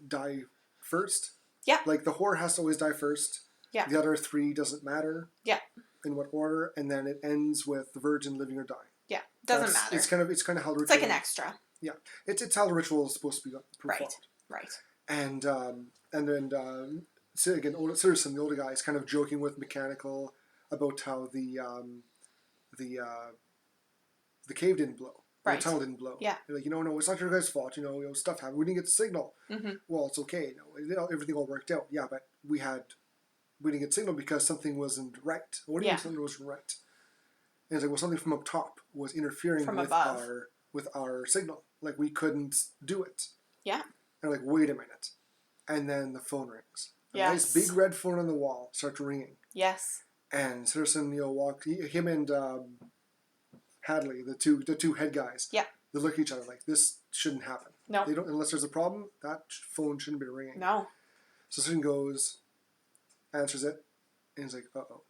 die first. Yeah. Like the whore has to always die first. Yeah. The other 3 doesn't matter. Yeah. In what order, and then it ends with the virgin living or dying. Yeah. Doesn't matter. It's kind of how the ritual. It's like an extra. Yeah. It's how the ritual is supposed to be performed. Right. And then so again, Citizen, the older guy, is kind of joking with Mechanical about how the cave didn't blow. Right. The tunnel didn't blow. Yeah. They're like, no, it's not your guys' fault. Stuff happened. We didn't get the signal. Mm-hmm. Well, it's okay. Everything all worked out. Yeah, but we didn't get signal because something wasn't right. What do you mean something wasn't right? And it's like, well, something from up top was interfering with our signal. Like, we couldn't do it. Yeah. And like, wait a minute. And then the phone rings. A Yes. nice big red phone on the wall starts ringing. Yes. And Citizen, him and Hadley, the two head guys. Yeah. They look at each other like, this shouldn't happen. No. They don't, unless there's a problem, that phone shouldn't be ringing. No. So Citizen goes, answers it, and he's like, uh-oh.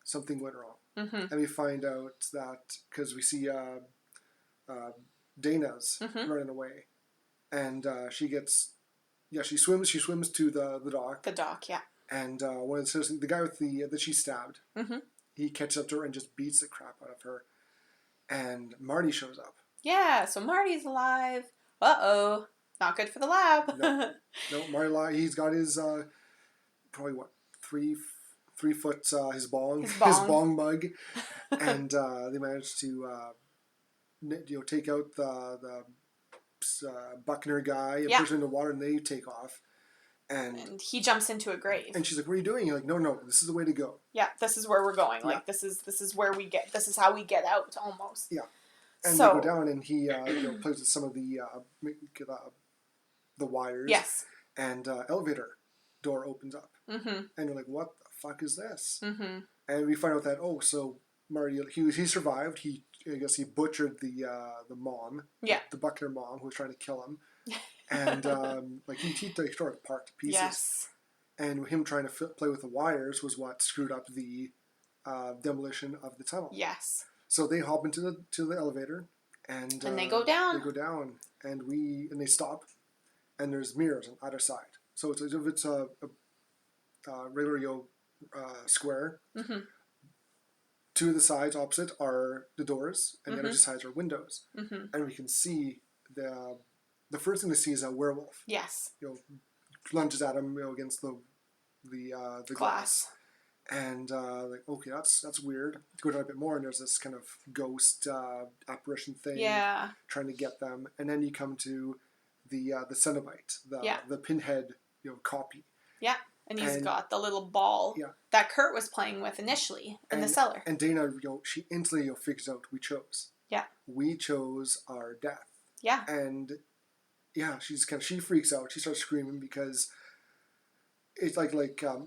Something went wrong. Mm-hmm. And we find out that, because we see Dana's running away. And she swims to the dock. The dock, yeah. And one of the citizens, the guy with that she stabbed, he catches up to her and just beats the crap out of her. And Marty shows up. Yeah, so Marty's alive. Uh-oh. Not good for the lab. No, Marty, he's got his, probably 3 foot, his bong mug. And they managed to, take out the Buckner guy and push him in the water, and they take off. And he jumps into a grave. And she's like, what are you doing? You're like, no, this is the way to go. Yeah, this is where we're going. Like, this is where we get, this is how we get out, almost. Yeah. And they go down, and he plays with some of the wires. Yes. And elevator door opens up. Mm-hmm. And you're like, what the fuck is this? Mm-hmm. And we find out that, so Marty, he survived. I guess he butchered the mom. Yeah. The Buckner mom who was trying to kill him. And he tore it apart to pieces. Yes. And him trying to play with the wires was what screwed up the demolition of the tunnel. Yes. So they hop into the elevator, and they go down. They go down, and they stop, and there's mirrors on either side. So it's as if it's a regular square. Mm-hmm. 2 of the sides opposite are the doors, and the other 2 sides are windows. Mm-hmm. And we can see the first thing to see is a werewolf. Yes. Lunges at him, against the glass. And okay, that's weird. Go down a bit more, and there's this kind of ghost apparition thing. Yeah. Trying to get them, and then you come to the Cenobite, the pinhead, copy. Yeah. And he's got the little ball that Kurt was playing with initially in the cellar. And Dana, she instantly figures out we chose. Yeah. We chose our death. Yeah. And she freaks out. She starts screaming because it's like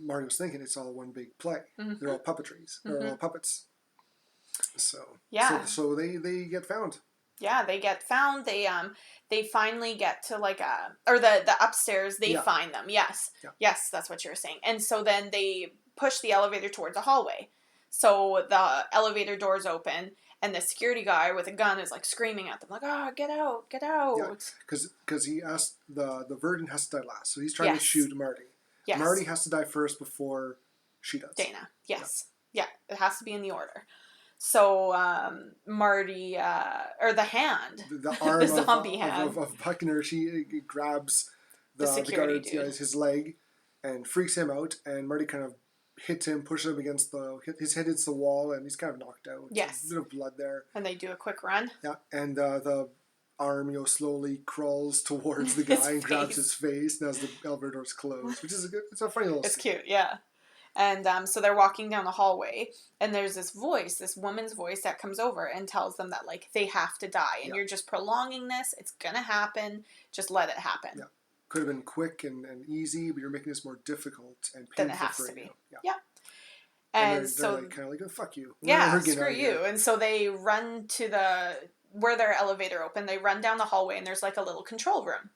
Marty was thinking, it's all one big play. Mm-hmm. They're all puppetries. Mm-hmm. They're all puppets. So yeah. So they get found. Yeah, they get found. They finally get to the upstairs. They find them. Yes. Yeah. Yes, that's what you were saying. And so then they push the elevator towards a hallway. So the elevator doors open, and the security guy with a gun is screaming at them, get out, get out. Yeah, because he asked the virgin has to die last, so he's trying to shoot Marty. Yes. Marty has to die first before she does. Dana. Yes. Yeah, it has to be in the order. So Marty, or the hand, the arm the zombie hand of Buckner, she grabs the security guard, his leg, and freaks him out. And Marty kind of hits him, pushes him against his head hits the wall, and he's kind of knocked out. Yes, a bit of blood there. And they do a quick run. Yeah, and the arm, slowly crawls towards the guy and grabs his face, and as the elevator doors close, which is it's a funny little. It's scene. cute, yeah. And so they're walking down the hallway, and there's this woman's voice that comes over and tells them that, like, they have to die, and you're just prolonging this. It's gonna happen. Just let it happen. Yeah. Could have been quick and easy, but you're making this more difficult and painful Then it has for to be. you. Yeah. And so they're like, kind of like, oh, fuck you. Yeah, screw you. And so they run to where their elevator opened. They run down the hallway, and there's like a little control room.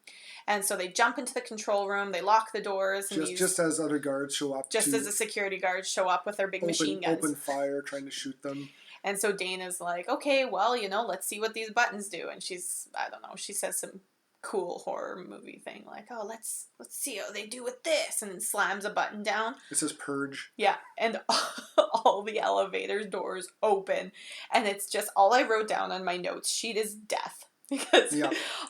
And so they jump into the control room. They lock the doors. And just as other guards show up. Just as the security guards show up with their big machine guns. Open fire, trying to shoot them. And so Dana's like, okay, well, let's see what these buttons do. And I don't know, she says some cool horror movie thing like, oh, let's see how they do with this, and then slams a button down. It says purge. Yeah, and all the elevator doors open, and it's just, all I wrote down on my notes sheet is death, because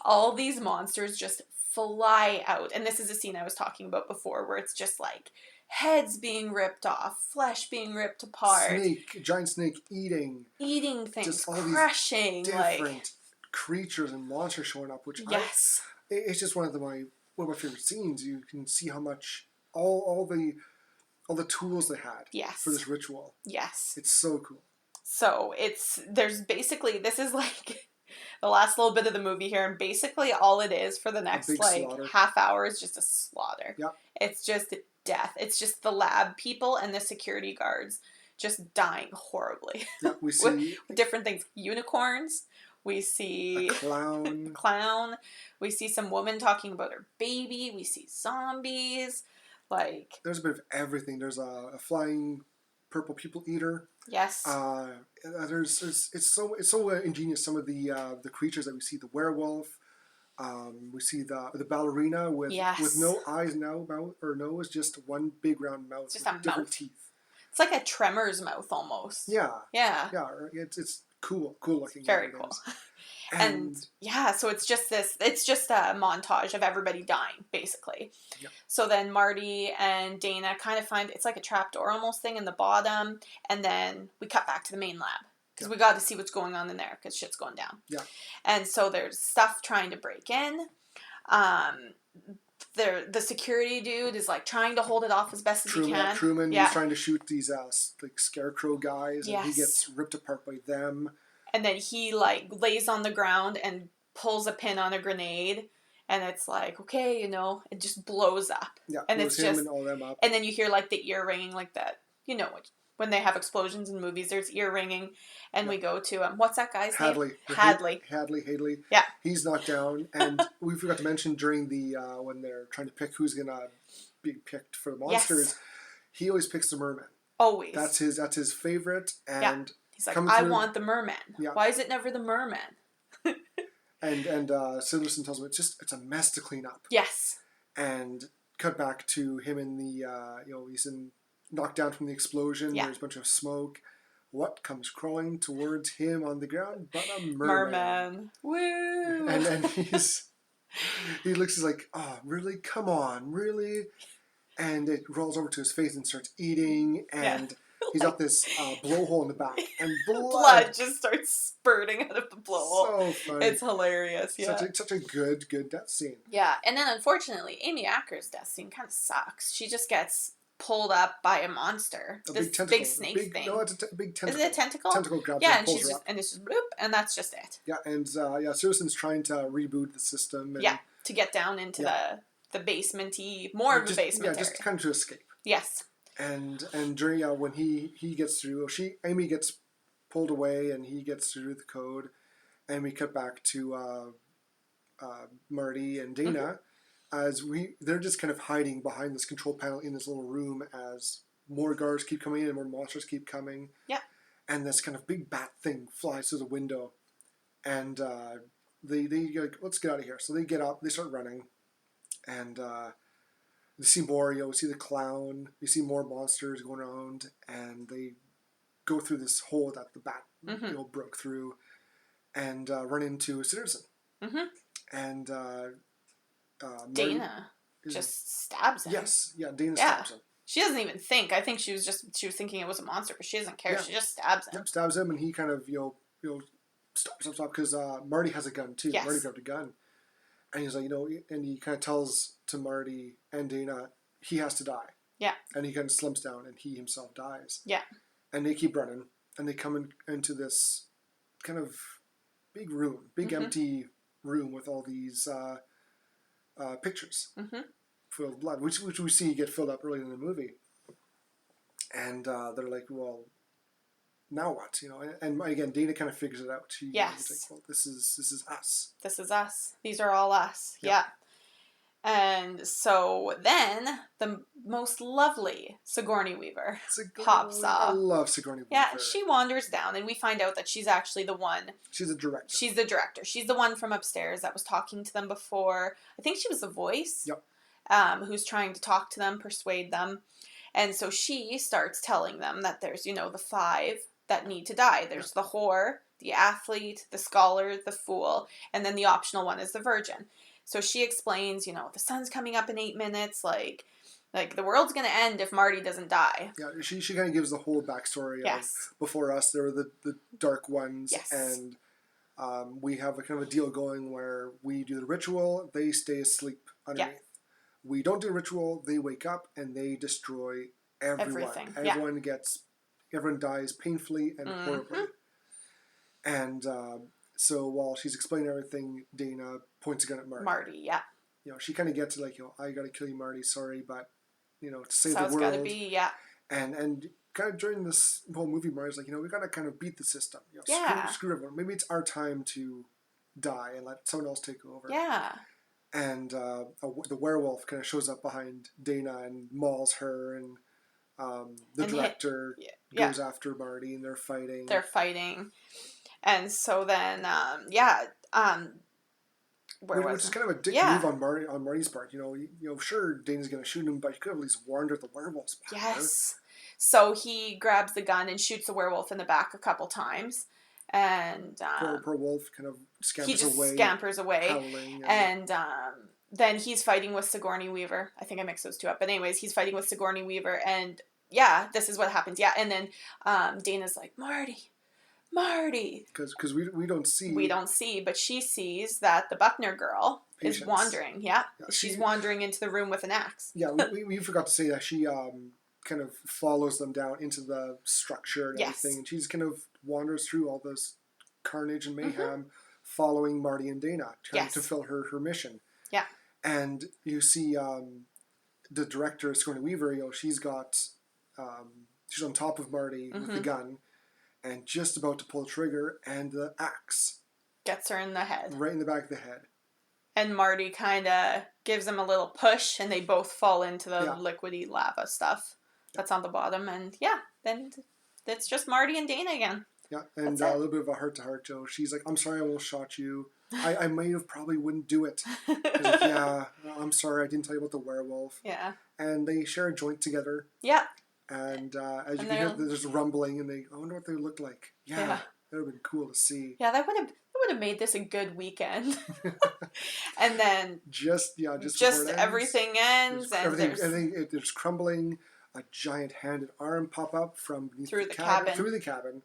all these monsters just fly out. And this is a scene I was talking about before, where it's just like heads being ripped off, flesh being ripped apart, giant snake eating things, just all crushing, these different creatures and monsters showing up, which it's just one of my favorite scenes. You can see how much all the tools they had for this ritual. Yes, it's so cool. So there's basically, this is like the last little bit of the movie here, and basically all it is for the next half hour is just a slaughter. Yeah, it's just death. It's just the lab people and the security guards just dying horribly. Yeah, we see with different things, unicorns. We see a clown. We see some woman talking about her baby. We see zombies. Like, there's a bit of everything. There's a flying purple people eater. Yes. It's so ingenious. Some of the creatures that we see. The werewolf. We see the ballerina with no eyes now, mouth or nose, just one big round mouth with different teeth. It's like a Tremor's mouth almost. Yeah. It's cool looking. Very cool. And so it's just a montage of everybody dying, basically. Yep. So then Marty and Dana kind of find, it's like a trapdoor almost thing in the bottom, and then we cut back to the main lab. Because we got to see what's going on in there, because shit's going down. Yeah. And so there's stuff trying to break in. The security dude is like trying to hold it off as best as he can. Truman, he's trying to shoot these like scarecrow guys, and he gets ripped apart by them. And then he like lays on the ground and pulls a pin on a grenade, and it's like, okay, it just blows up. Yeah, and it's just and all them up. And then you hear like the ear ringing, like that. When they have explosions in movies, there's ear ringing, and we go to what's that guy's name? Hadley. Hadley. Yeah, he's knocked down, and we forgot to mention during the when they're trying to pick who's gonna be picked for the monsters, he always picks the merman. Always. That's his favorite, and he's like, I want the merman. Yeah. Why is it never the merman? and Sanderson tells him it's a mess to clean up. Yes. And cut back to him in the he's knocked down from the explosion. Yeah. There's a bunch of smoke. What comes crawling towards him on the ground but a merman? Woo! And then he looks, he's like, oh, really? Come on, really? And it rolls over to his face and starts eating, and he's got this blowhole in the back, and blood just starts spurting out of the blowhole. So funny. It's hilarious. Yeah, such a good death scene. Yeah, and then unfortunately, Amy Acker's death scene kind of sucks. She just gets pulled up by a monster. This big snake thing. No, it's a big tentacle. Is it a tentacle? Tentacle grabs her and and pulls she's her just, up. and it's just bloop, and that's just it. Yeah, and Sanderson's trying to reboot the system. And, to get down into the basement-y, more of the basement area. Just kind of to escape. Yes. And during when he gets through, Amy gets pulled away, and he gets through the code, and we cut back to Marty and Dana. As they're just kind of hiding behind this control panel in this little room as more guards keep coming in and more monsters keep coming. Yeah. And this kind of big bat thing flies through the window. And they like, let's get out of here. So they get up, they start running. And they see more, we see the clown, we see more monsters going around. And they go through this hole that the bat broke through and run into Sanderson. Mm-hmm. And Dana just stabs him. Yes, Dana stabs him. She doesn't even think. I think she was thinking it was a monster, but she doesn't care. Yeah. She just stabs him. Yep, stabs him, and he kind of stop because Marty has a gun too. Yes. Marty grabbed a gun, and he's like, and he kind of tells to Marty and Dana he has to die. Yeah. And he kind of slumps down and he himself dies. Yeah. And they keep running and they come into this kind of big room, big empty room with all these pictures filled with blood, which we see get filled up early in the movie. And they're like, well, now what? You know, and again, Dana kind of figures it out. She's like, well, this is us. This is us. These are all us. Yeah. And so then the most lovely Sigourney Weaver pops up. I love Sigourney Weaver. Yeah, she wanders down, and we find out that she's actually the one. She's the director. She's the director. She's the one from upstairs that was talking to them before. I think she was the voice. Yep. Who's trying to talk to them, persuade them. And so she starts telling them that there's, the 5 that need to die. There's the whore, the athlete, the scholar, the fool, and then the optional one is the virgin. So she explains, the sun's coming up in 8 minutes, like the world's going to end if Marty doesn't die. Yeah, she kind of gives the whole backstory of before us, there were the dark ones, and we have a kind of a deal going where we do the ritual, they stay asleep underneath. Yeah. We don't do the ritual, they wake up, and they destroy everyone. Everything. Everyone dies painfully and horribly. And so while she's explaining everything, Dana points a gun at Marty. Yeah. She kind of gets it like, I got to kill you, Marty, sorry, but, to save so the world. So it's got to be, yeah. And kind of during this whole movie, Marty's like, we got to kind of beat the system. Screw everyone. Maybe it's our time to die and let someone else take over. Yeah. And the werewolf kind of shows up behind Dana and mauls her, and the director goes after Marty, and they're fighting. And so then, which is kind of a dick move on Marty's part. Sure, Dana's going to shoot him, but he could have at least warned her at the werewolf's power. Yes. So he grabs the gun and shoots the werewolf in the back a couple times. And poor wolf kind of scampers away. Howling, and then he's fighting with Sigourney Weaver. I think I mixed those two up. But anyways, he's fighting with Sigourney Weaver. And this is what happens. Yeah. And then Dana's like, Marty. Because we don't see. We don't see, but she sees that the Buckner girl is wandering. Yeah. She's wandering into the room with an axe. Yeah, we forgot to say that she kind of follows them down into the structure and everything. And she's kind of wanders through all this carnage and mayhem, following Marty and Dana, trying to fulfill her mission. Yeah. And you see the director, Sigourney Weaver, she's got, she's on top of Marty with the gun, and just about to pull the trigger, and the axe gets her in the head. Right in the back of the head. And Marty kind of gives him a little push, and they both fall into the liquidy lava stuff that's on the bottom. And then it's just Marty and Dana again. Yeah, and a little bit of a heart-to-heart, Joe. She's like, I'm sorry I almost shot you. I might have probably wouldn't do it. Like, I'm sorry, I didn't tell you about the werewolf. Yeah. And they share a joint together. Yeah. And as you can hear, there's rumbling, and I wonder what they look like. Yeah. That would have been cool to see. Yeah, that would have made this a good weekend. And then just everything ends, and there's crumbling. A giant hand and arm pop up from beneath through the cabin,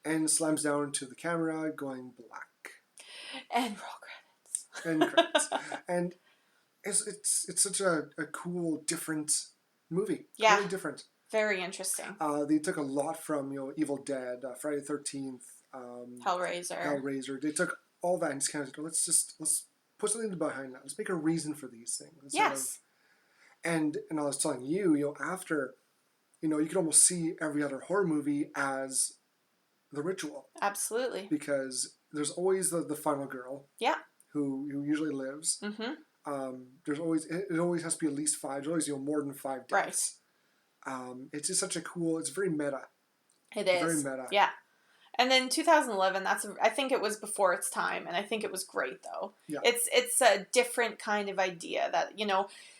and slams down into the camera, going black. And roll credits. And it's such a cool, different movie. Yeah, really different. Very interesting. They took a lot from Evil Dead, Friday the 13th, Hellraiser. They took all that and just kind of let's put something behind that. Let's make a reason for these things. Yes. And I was telling you, after, you could almost see every other horror movie as the ritual. Absolutely. Because there's always the final girl. Yeah. Who usually lives. Mm-hmm. It always has to be at least 5. There's always more than 5 deaths. Right. It's just such a cool. It's very meta. It is very meta. Yeah. And then 2011, I think it was before its time, and I think it was great though. Yeah. It's a different kind of idea that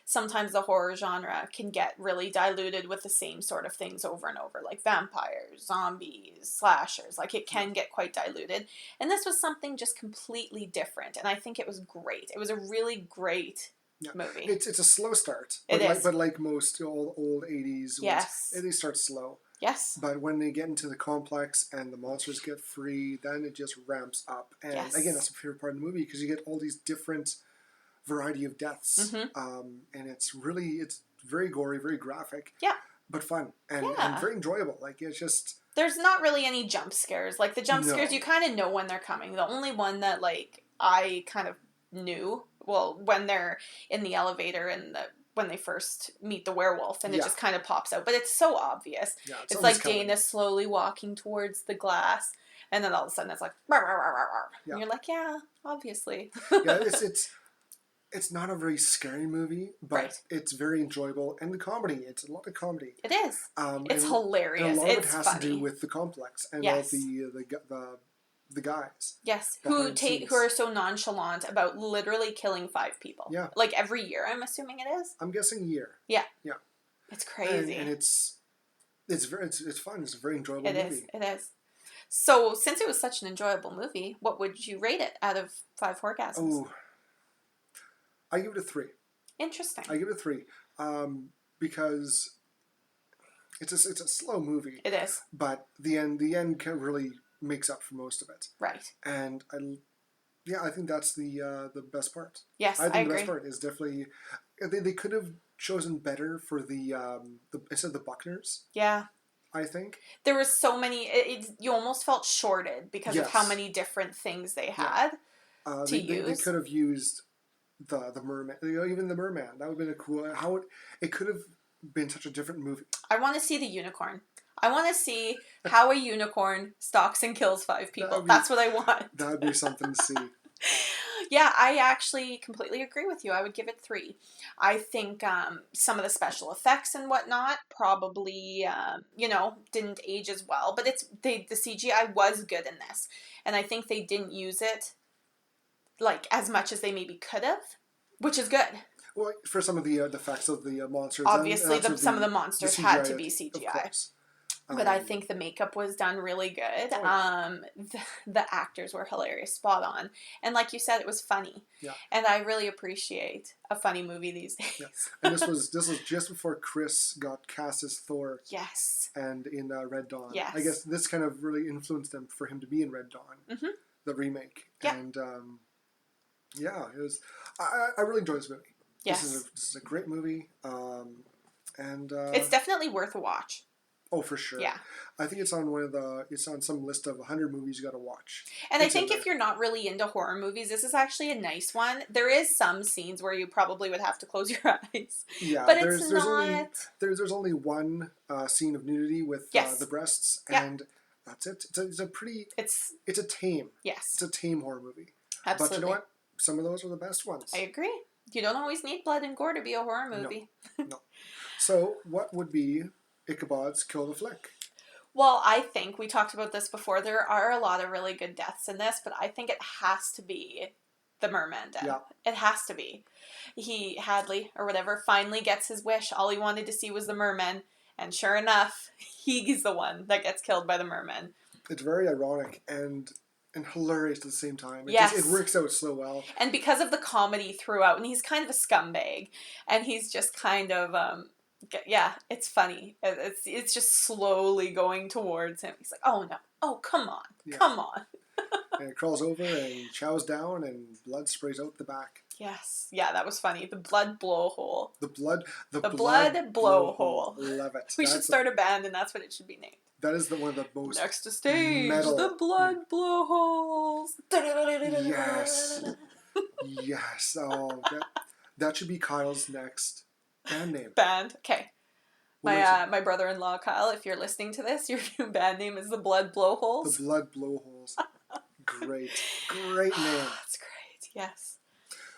sometimes the horror genre can get really diluted with the same sort of things over and over, like vampires, zombies, slashers. Like, it can get quite diluted. And this was something just completely different, and I think it was great. It was a really great movie. It's a slow start. But like most old 80s ones, they start slow. Yes. But when they get into the complex and the monsters get free, then it just ramps up. And again, that's my favorite part of the movie, because you get all these different variety of deaths. Mm-hmm. And it's very gory, very graphic. Yeah. But fun and very enjoyable. Like, it's just... There's not really any jump scares. Like, the jump scares, you kind of know when they're coming. The only one that, like, I kind of knew, well, when they're in the elevator and when they first meet the werewolf, and it just kind of pops out. But it's so obvious. Yeah, it's like Dana slowly walking towards the glass, and then all of a sudden it's like, rawr, rawr, rawr, rawr. And you're like, yeah, obviously. Yeah, it's not a very scary movie, but it's very enjoyable. And the comedy, it's a lot of comedy. It is. It's hilarious. And a lot of it has to do with the complex and all the guys. Yes, who are so nonchalant about literally killing 5 people. Yeah. Like every year, I'm assuming it is. I'm guessing a year. Yeah. Yeah. It's crazy. And it's fun. It's a very enjoyable movie. It is. So, since it was such an enjoyable movie, what would you rate it out of 5 Horr-Gasms? Oh, I give it a 3. Interesting. I give it a 3 because it's a slow movie. It is. But the end really makes up for most of it. Right. And I think that's the best part. Yes, I think agree. The best part is definitely they could have chosen better for the instead of the Buckners. Yeah. I think there was so many. You almost felt shorted because of how many different things they had to use. They could have used the merman, even the merman. That would have been a cool. It could have been such a different movie. I want to see the unicorn. I want to see how a unicorn stalks and kills 5 people. That's what I want. That would be something to see. Yeah, I actually completely agree with you. I would give it 3. I think some of the special effects and whatnot probably, didn't age as well. But the CGI was good in this. And I think they didn't use it, like, as much as they maybe could have, which is good. Well, for some of the effects of the monsters. Obviously, some of the monsters had to be CGI. Of course. But I think the makeup was done really good. The actors were hilarious, spot on. And like you said, it was funny. Yeah. And I really appreciate a funny movie these days. Yeah. And this was just before Chris got cast as Thor. Yes. And in Red Dawn. Yes. I guess this kind of really influenced them for him to be in Red Dawn. Mm-hmm. The remake. Yeah. And it was. I really enjoyed this movie. Yes. This is a great movie. And it's definitely worth a watch. Oh, for sure. Yeah. I think it's on some list of 100 movies you got to watch. And I think if you're not really into horror movies, this is actually a nice one. There is some scenes where you probably would have to close your eyes. Yeah. But there's only one scene of nudity with the breasts, and that's it. It's a tame. Yes. It's a tame horror movie. Absolutely. But you know what? Some of those are the best ones. I agree. You don't always need blood and gore to be a horror movie. No. So, what would be Ichabod's Kill the Flick? Well, I think we talked about this before. There are a lot of really good deaths in this, but I think it has to be the merman death. Yeah. It has to be. Hadley, or whatever, finally gets his wish. All he wanted to see was the merman, and sure enough, he's the one that gets killed by the merman. It's very ironic and hilarious at the same time. It works out so well. And because of the comedy throughout, and he's kind of a scumbag, and he's just kind of... it's funny. It's just slowly going towards him. He's like, oh no. Oh, come on. Yeah. Come on. And it crawls over and chows down and blood sprays out the back. Yes. Yeah, that was funny. The blood blowhole. The blood blowhole. Love it. We should start a band and that's what it should be named. That is one of the most next to stage, metal. The blood blowholes. Yes. Yes. Oh, that should be Kyle's next band name. Okay. My brother-in-law Kyle, if you're listening to this, your new band name is the Blood Blowholes. The Blood Blowholes. Great name. That's great. Yes.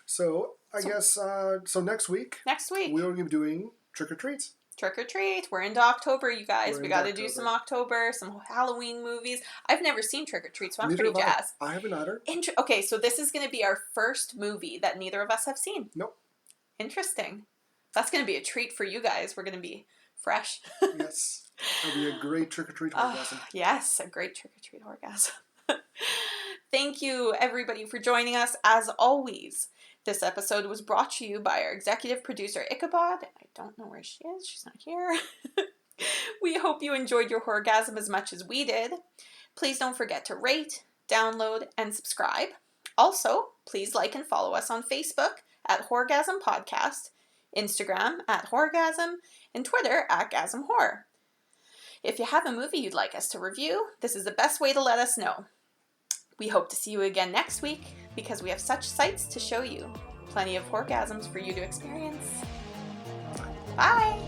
So I guess so next week. We will be doing Trick or Treat. Trick or Treat. We're into October, you guys. We got to do some October, some Halloween movies. I've never seen Trick or Treat, so I'm pretty jazzed. I haven't either. Okay, so this is going to be our first movie that neither of us have seen. Nope. Interesting. That's going to be a treat for you guys. We're going to be fresh. Yes. It'll be a great trick-or-treat orgasm. Yes, a great trick-or-treat orgasm. Thank you, everybody, for joining us. As always, this episode was brought to you by our executive producer, Ichabod. I don't know where she is. She's not here. We hope you enjoyed your Horr-Gasm as much as we did. Please don't forget to rate, download, and subscribe. Also, please like and follow us on Facebook at Horr-Gasm Podcast, Instagram at Horr-Gasm, and Twitter at Gasm Horror. If you have a movie you'd like us to review, this is the best way to let us know. We hope to see you again next week because we have such sights to show you. Plenty of Horr-Gasms for you to experience. Bye!